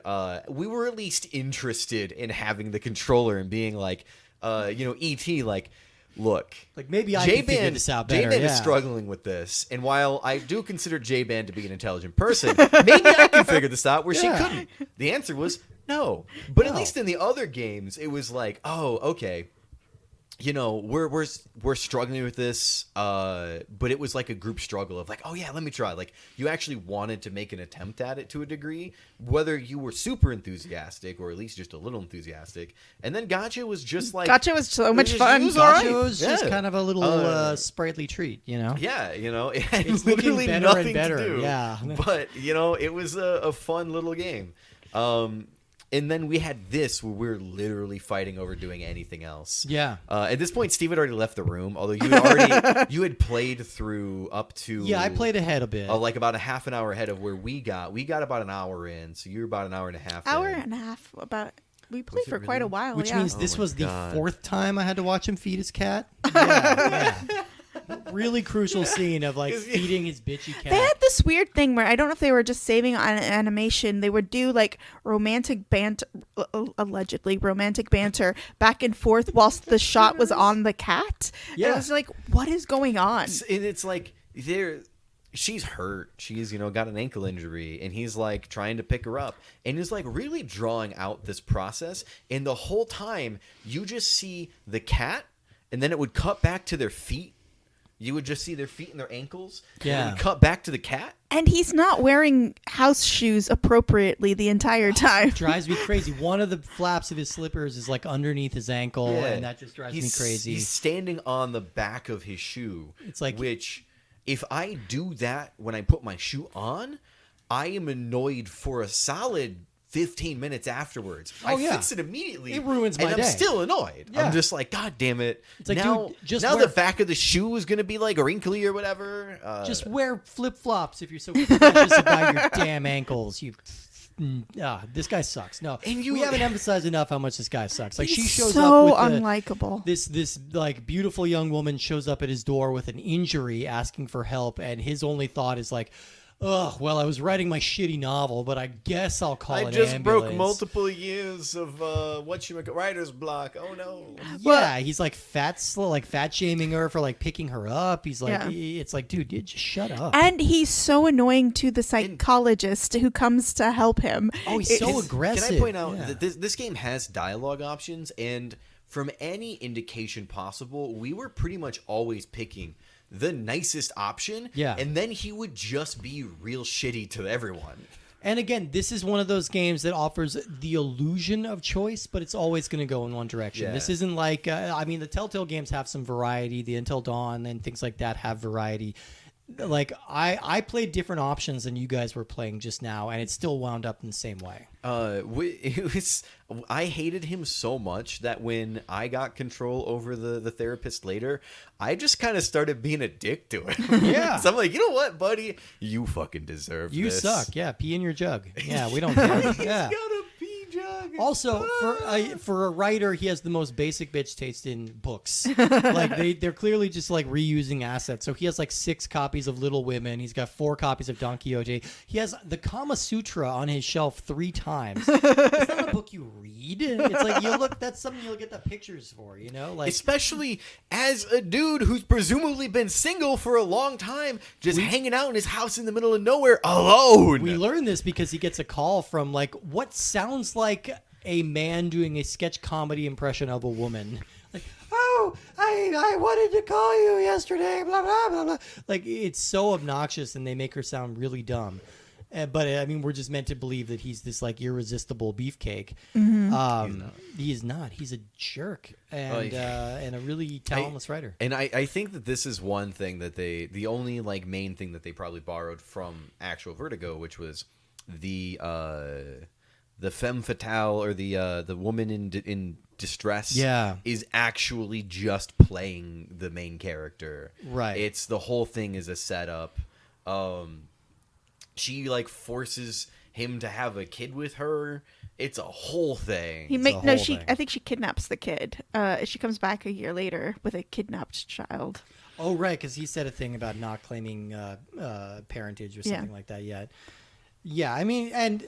we were at least interested in having the controller and being like, E.T., like, look. Like maybe I can figure this out better. J-Ban yeah. is struggling with this, and while I do consider J-Ban to be an intelligent person, maybe I can figure this out where Yeah. she couldn't. The answer was no. But at No. least in the other games, it was like, oh, okay. We're struggling with this, but it was like a group struggle of like, oh yeah, let me try. Like you actually wanted to make an attempt at it to a degree, whether you were super enthusiastic or at least just a little enthusiastic. And then Gotcha was just like Gotcha was so much it fun. was all right. Gotcha was just Yeah. kind of a little sprightly treat, you know? Yeah, it had It's looking literally better nothing and better, to do. yeah. But it was a fun little game. And then we had this where we're literally fighting over doing anything else. Yeah. At this point, Steve had already left the room, although you had played through up to Yeah, I played ahead a bit. like about a half an hour ahead of where we got. We got about an hour in, so you were about an hour and a half. Hour in. and a half. We played it for quite a really? while. Which yeah. means this my was the God. fourth time I had to watch him feed his cat. Yeah. Really crucial scene of like feeding his bitchy cat. They had this weird thing where I don't know if they were just saving on animation. They would do like romantic banter, allegedly romantic banter back and forth whilst the shot was on the cat. Yeah. And I was like, what is going on? And it's like she's hurt. She's got an ankle injury, and he's like trying to pick her up, and he's like really drawing out this process. And the whole time, you just see the cat, and then it would cut back to their feet. You would just see their feet and their ankles. Yeah. And it would cut back to the cat. And he's not wearing house shoes appropriately the entire time. Drives me crazy. One of the flaps of his slippers is like underneath his ankle, and that just drives me crazy. He's standing on the back of his shoe. It's like- which if I do that when I put my shoe on, I am annoyed for a solid 15 minutes afterwards. Oh, I yeah. fix it immediately. It ruins my and day. I'm still annoyed. Yeah. I'm just like, God damn it. It's like, now dude, just now wear- the back of the shoe is going to be like wrinkly or whatever. Just wear flip-flops if you're so precious about your damn ankles. This guy sucks. No, And we haven't emphasized enough how much this guy sucks. Like, she He's shows so up with unlikable. this like beautiful young woman shows up at his door with an injury, asking for help, and his only thought is like, "Ugh, well, I was writing my shitty novel, but I guess I'll call I an just ambulance." broke multiple years of writer's block. Oh no. Yeah, he's like fat shaming her for like picking her up. He's like, Yeah. it's like, dude, just shut up. And he's so annoying to the psychologist who comes to help him. Oh, he's so It's- aggressive. Can I point out Yeah. that this game has dialogue options, and from any indication possible, we were pretty much always picking the nicest option. Yeah. And then he would just be real shitty to everyone. And again, this is one of those games that offers the illusion of choice, but it's always going to go in one direction. Yeah. This isn't like, the Telltale games have some variety. The Until Dawn and things like that have variety. Like, I played different options than you guys were playing just now, and it still wound up in the same way. I hated him so much that when I got control over the therapist later, I just kind of started being a dick to him. Yeah. So I'm like, you know what, buddy? You fucking deserve You this. suck. Yeah, pee in your jug. Yeah, we don't care. Yeah. Got a pee jug. Also, for a writer, he has the most basic bitch taste in books. Like they're clearly just like reusing assets. So he has like 6 copies of Little Women. He's got 4 copies of Don Quixote. He has the Kama Sutra on his shelf 3 times. It's not a book you read. It's like you look. That's something you'll get the pictures for. You know, like Especially as a dude who's presumably been single for a long time, just hanging out in his house in the middle of nowhere alone. we learn this because he gets a call from like what sounds like a man doing a sketch comedy impression of a woman. Like, oh, I wanted to call you yesterday, blah, blah, blah, blah. Like, it's so obnoxious, and they make her sound really dumb. But, I mean, we're just meant to believe that he's this, like, irresistible beefcake. He is not. He's a jerk and a really talentless writer. And I think that this is one thing that the only like main thing that they probably borrowed from actual Vertigo, which was the femme fatale, or the woman in distress, Yeah. is actually just playing the main character. Right. It's the whole thing is a setup. She like forces him to have a kid with her. It's a whole thing. I think she kidnaps the kid. She comes back a year later with a kidnapped child. Oh, right, because he said a thing about not claiming parentage or something like that yet. Yeah, I mean, and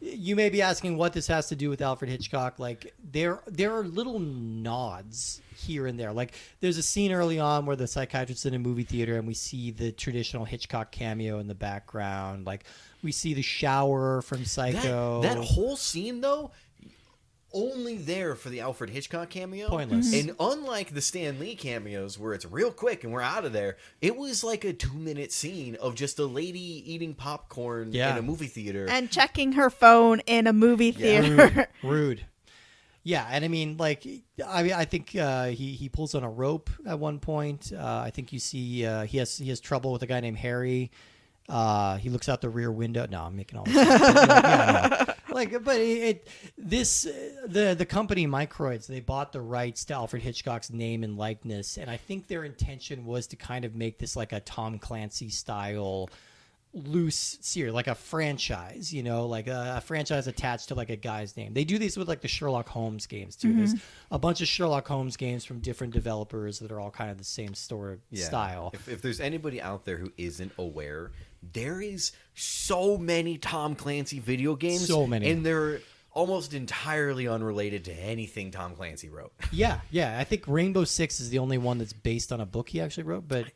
you may be asking what this has to do with Alfred Hitchcock. Like, there are little nods here and there. Like, there's a scene early on where the psychiatrist's in a movie theater, and we see the traditional Hitchcock cameo in the background. Like, we see the shower from Psycho. That whole scene, though, only there for the Alfred Hitchcock cameo. Pointless. And unlike the Stan Lee cameos where it's real quick and we're out of there, it was like a 2-minute scene of just a lady eating popcorn in a movie theater. And checking her phone in a movie theater. Rude. Yeah, and I mean, like, I think he pulls on a rope at one point. I think you see he has trouble with a guy named Harry. He looks out the rear window. No, I'm making all this up. The company Microids, they bought the rights to Alfred Hitchcock's name and likeness, and I think their intention was to kind of make this like a Tom Clancy style loose series, like a franchise, you know, like a franchise attached to like a guy's name. They do these with like the Sherlock Holmes games too. There's a bunch of Sherlock Holmes games from different developers that are all kind of the same style. If there's anybody out there who isn't aware, there is so many Tom Clancy video games. So many. And they're almost entirely unrelated to anything Tom Clancy wrote. Yeah. I think Rainbow Six is the only one that's based on a book he actually wrote, but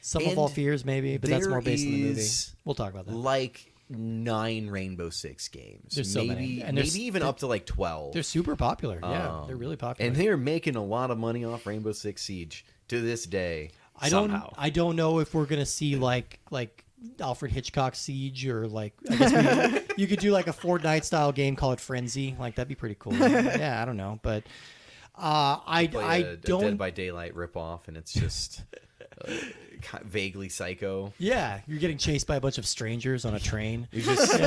Some of All Fears maybe, but that's more based on the movie. We'll talk about that. Like 9 Rainbow Six games. There's so many. And maybe even up to like 12. They're super popular. Yeah, they're really popular. And they're making a lot of money off Rainbow Six Siege to this day. I don't know if we're gonna see like Alfred Hitchcock Siege, or like I guess you could do like a Fortnite style game, call it Frenzy. Like that'd be pretty cool. Yeah, I don't know, but I A don't. Dead by Daylight ripoff, and it's just vaguely psycho. Yeah, you're getting chased by a bunch of strangers on a train. You just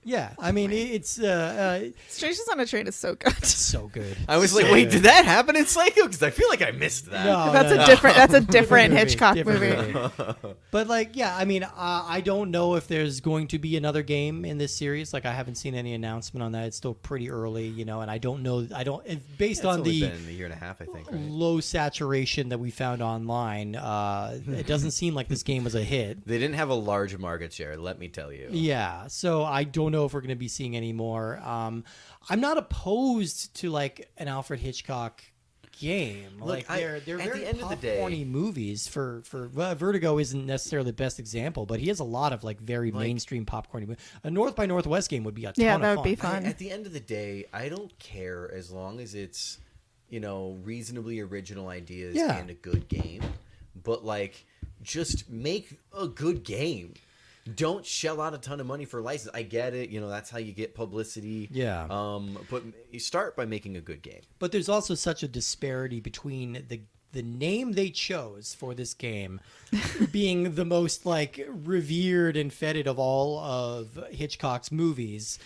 Yeah. I mean, it's Strangers on a Train is so good. so good. I was So like, wait, good. did that happen in Psycho? Because I feel like I missed that. No, That's no. a different. That's a different movie, Hitchcock different movie. But like, yeah, I mean, I don't know if there's going to be another game in this series. Like, I haven't seen any announcement on that. It's still pretty early, you know, and I don't know. Based It's on only the been a year and a half, I think. Right? low saturation that we found online, it doesn't seem like this game was a hit. They didn't have a large market share, let me tell you. Yeah, so I don't know if we're going to be seeing any more. I'm not opposed to like an Alfred Hitchcock game. Look, like they're at very the end of the day- popcorny movies. For Vertigo isn't necessarily the best example, but he has a lot of like very mainstream popcorny movies. A North by Northwest game would be a ton Yeah, of that fun. would be fun. At the end of the day, I don't care as long as it's, reasonably original ideas Yeah. and a good game. But like, just make a good game. Don't shell out a ton of money for a license. I get it. That's how you get publicity. Yeah. But you start by making a good game. But there's also such a disparity between the name they chose for this game being the most like revered and feted of all of Hitchcock's movies,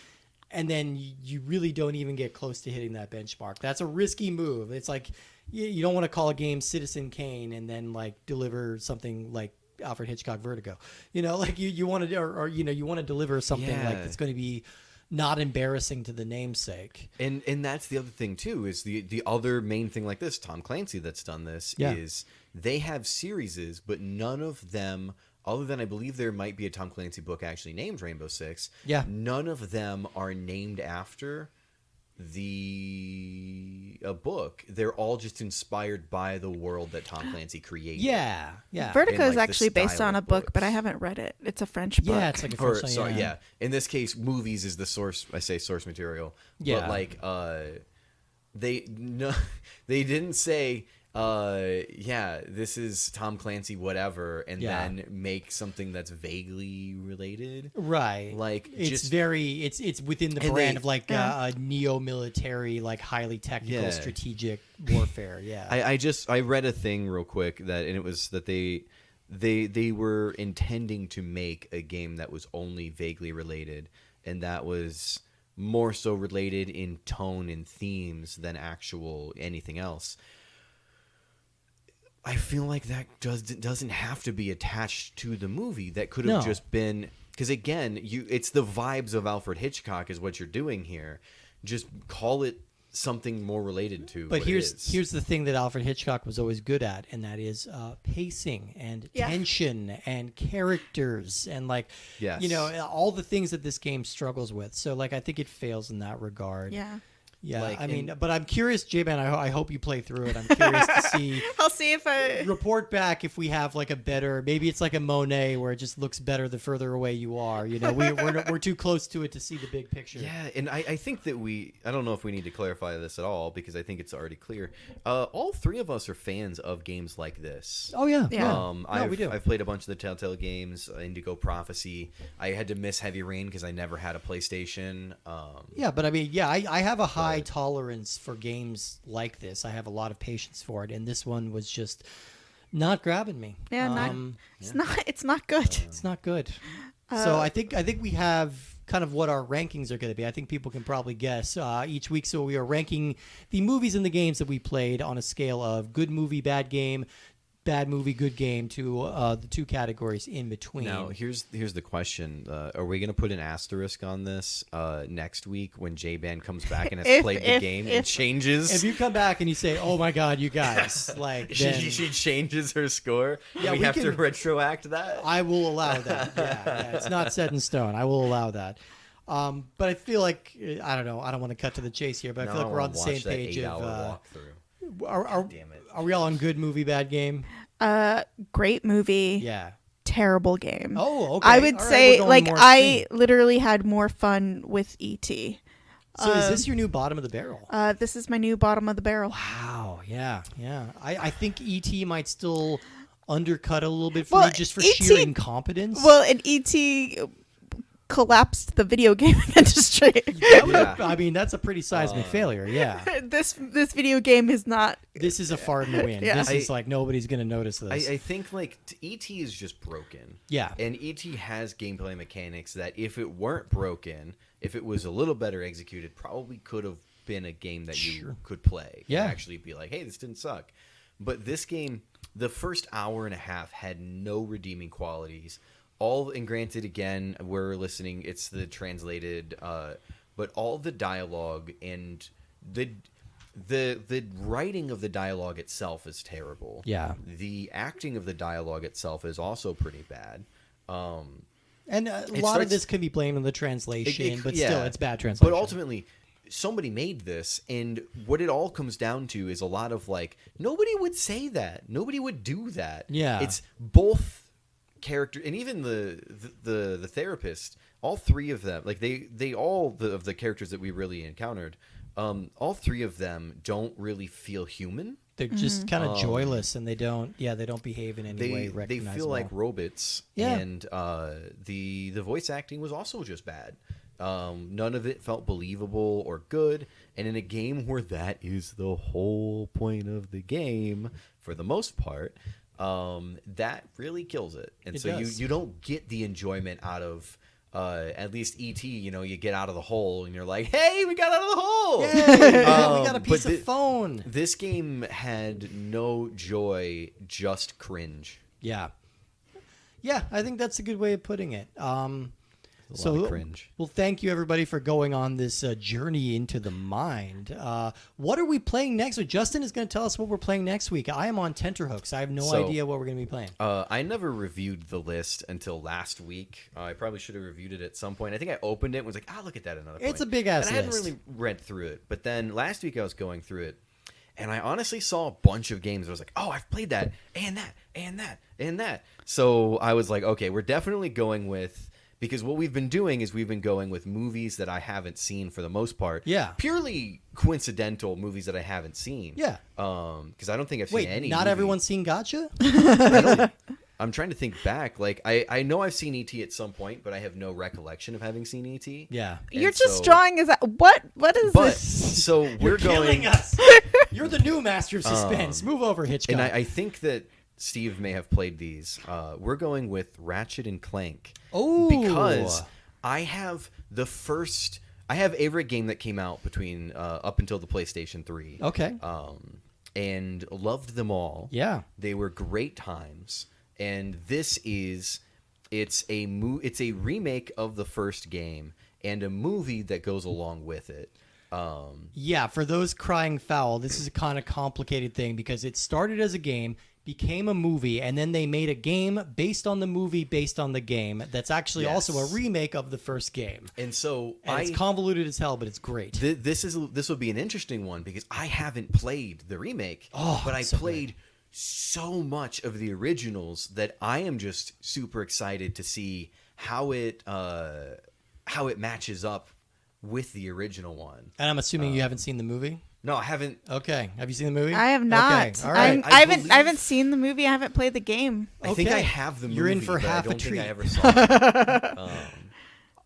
and then you really don't even get close to hitting that benchmark. That's a risky move. It's like you don't want to call a game Citizen Kane and then like deliver something like Alfred Hitchcock Vertigo. Like you want to, or you want to deliver something like Yeah. that's going to be not embarrassing to the namesake. And that's the other thing too, is the other main thing like this, Tom Clancy that's done this, Yeah. is they have series, but none of them, other than I believe there might be a Tom Clancy book actually named Rainbow Six, Yeah. none of them are named after a book. They're all just inspired by the world that Tom Clancy created. Yeah. Vertigo in, is like, the actually based style on a of book, but I books. haven't read it. It's a French book. Yeah, it's like a Or, first sorry, yeah. In this case, movies is the source. I say source material. Yeah. But like, they didn't say, this is Tom Clancy, whatever, and Yeah. then make something that's vaguely related. Right. Like, it's just- very it's within the And brand they- of like a neo-military, like highly technical Yeah. strategic warfare. Yeah. I read a thing real quick and it was that they were intending to make a game that was only vaguely related, and that was more so related in tone and themes than actual anything else. I feel like that doesn't have to be attached to the movie. That could have No. just been, because again, it's the vibes of Alfred Hitchcock is what you're doing here. Just call it something more related to. But what it is. here's the thing that Alfred Hitchcock was always good at, and that is pacing and Yeah. tension and characters and like Yes. all the things that this game struggles with. So like I think it fails in that regard. Yeah. Yeah, Like, I mean, and- but I'm curious, J-Man, I hope you play through it. I'm curious to see, I'll see if I. report back if we have like a better, maybe it's like a Monet where it just looks better the further away you are. We're too close to it to see the big picture. Yeah, and I think that I don't know if we need to clarify this at all because I think it's already clear. All three of us are fans of games like this. Oh yeah. Yeah. No, we do. I've played a bunch of the Telltale games, Indigo Prophecy. I had to miss Heavy Rain because I never had a PlayStation. Yeah, but I mean, I have a high tolerance for games like this. I have a lot of patience for it, and this one was just not grabbing me. Yeah, it's not good. It's not good. So I think we have kind of what our rankings are going to be. I think people can probably guess each week. So we are ranking the movies and the games that we played on a scale of good movie, bad game, bad movie, good game, to the two categories in between. Now, here's the question: are we going to put an asterisk on this next week when J-Ban comes back and has played the game and changes? If you come back and you say, "Oh my God, you guys!" like, then she changes her score. Yeah, we we have to can- retroact that. I will allow that. Yeah, it's not set in stone. I will allow that. But I feel like I don't know. I don't want to cut to the chase here, but I feel like we're on the same page of. walkthrough. Damn it. Are we all on good movie, bad game? Great movie. Yeah. Terrible game. Oh, okay. I would All right, say, we're going like, more I extreme. literally had more fun with E.T. So is this your new bottom of the barrel? This is my new bottom of the barrel. Wow. Yeah. I think E.T. might still undercut a little bit for me just for E.T. sheer incompetence. Well, and E.T. collapsed the video game industry. That would- Yeah. I mean, that's a pretty seismic failure. Yeah. This video game is not. This is a fart in the wind. Yeah. This is like nobody's going to notice this. I think like E.T. is just broken. Yeah. And E.T. has gameplay mechanics that if it weren't broken, if it was a little better executed, probably could have been a game that you could play. Yeah. And actually be like, hey, this didn't suck. But this game, the first hour and a half had no redeeming qualities. And granted, again, we're listening, it's the translated, but all the dialogue and the writing of the dialogue itself is terrible. Yeah. The acting of the dialogue itself is also pretty bad. And a lot of starts- this could be blamed on the translation, but yeah. still, it's bad translation. But ultimately, somebody made this, and what it all comes down to is a lot of like, nobody would say that. Nobody would do that. Yeah. It's both character, and even the therapist, all three of them, like they all of the characters that we really encountered, all three of them don't really feel human. They're just kind of joyless, and they don't behave in any way They recognizable. feel like robots, Yeah. and the voice acting was also just bad. None of it felt believable or good, and in a game where that is the whole point of the game, for the most part, that really kills it. And It so does. you don't get the enjoyment out of at least E.T. You get out of the hole, and you're like, hey, we got out of the hole! Yay! We got a but piece of phone. This game had no joy, just cringe. Yeah. Yeah, I think that's a good way of putting it. A lot of cringe. Well, thank you everybody for going on this journey into the mind. What are we playing next week? Justin is going to tell us what we're playing next week. I am on tenterhooks. I have no idea what we're going to be playing. I never reviewed the list until last week. I probably should have reviewed it at some point. I think I opened it and was like, look at that another point. It's a big-ass And I hadn't list. really read through it. But then last week I was going through it, and I honestly saw a bunch of games. I was like, I've played that, and that, and that, and that. So I was like, okay, we're definitely going with... Because what we've been doing is we've been going with movies that I haven't seen for the most part. Yeah. Purely coincidental movies that I haven't seen. Yeah. Because I don't think I've Wait, seen any. not movie. everyone's seen Gotcha? I'm trying to think back. Like I know I've seen E.T. at some point, but I have no recollection of having seen E.T. Yeah. And You're just so- drawing as what is But this? so we're Killing going, us. You're the new master of suspense. Move over, Hitchcock. and I think that Steve may have played these. We're going with Ratchet and Clank. Oh. Because I have I have every game that came out between up until the PlayStation 3. Okay. And loved them all. Yeah. They were great times. And it's a remake of the first game and a movie that goes along with it. Yeah, for those crying foul, this is a kind of complicated thing because it started as a game, became a movie, and then they made a game based on the movie, based on the game. That's actually also a remake of the first game. And so And it's convoluted as hell, but it's great. this will be an interesting one because I haven't played the remake, but I so played so much of the originals that I am just super excited to see how it matches up with the original one. And I'm assuming you haven't seen the movie? No, I haven't. Okay. Have you seen the movie? I have not. Okay. All right. I believe- haven't seen the movie. I haven't played the game. I think I Okay. have the movie. You're in for but half I a don't think treat. I ever saw it.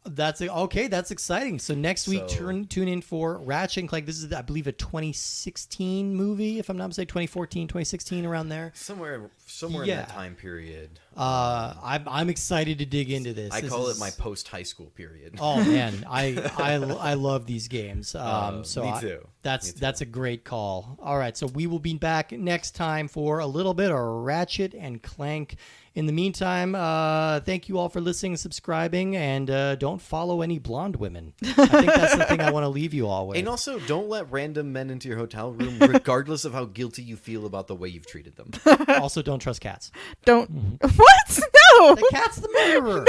That's okay. That's exciting. So next week, So- tune in for Ratchet and Clank. This is, I believe, a 2016 movie, if I'm not mistaken, 2014, 2016, around there. Somewhere in Yeah. that time period. I'm excited to dig into this. I This call is- it my post-high school period. Oh man, I love these games. So me too. That's a great call. All right, so we will be back next time for a little bit of Ratchet and Clank. In the meantime, thank you all for listening and subscribing, and don't follow any blonde women. I think that's the thing I want to leave you all with. And also, don't let random men into your hotel room, regardless of how guilty you feel about the way you've treated them. Also, don't trust cats. Don't. What? No. The cat's the murderer.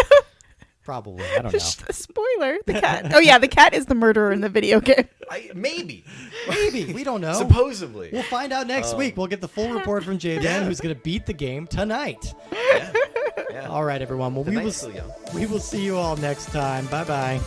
Probably. I don't know. Spoiler. The cat. Oh yeah, the cat is the murderer in the video game. Maybe. Maybe. We don't know. Supposedly. We'll find out next week. We'll get the full report from J-Man, who's going to beat the game tonight. Yeah. All right, everyone. Well, The we night's still young. will see you all next time. Bye-bye.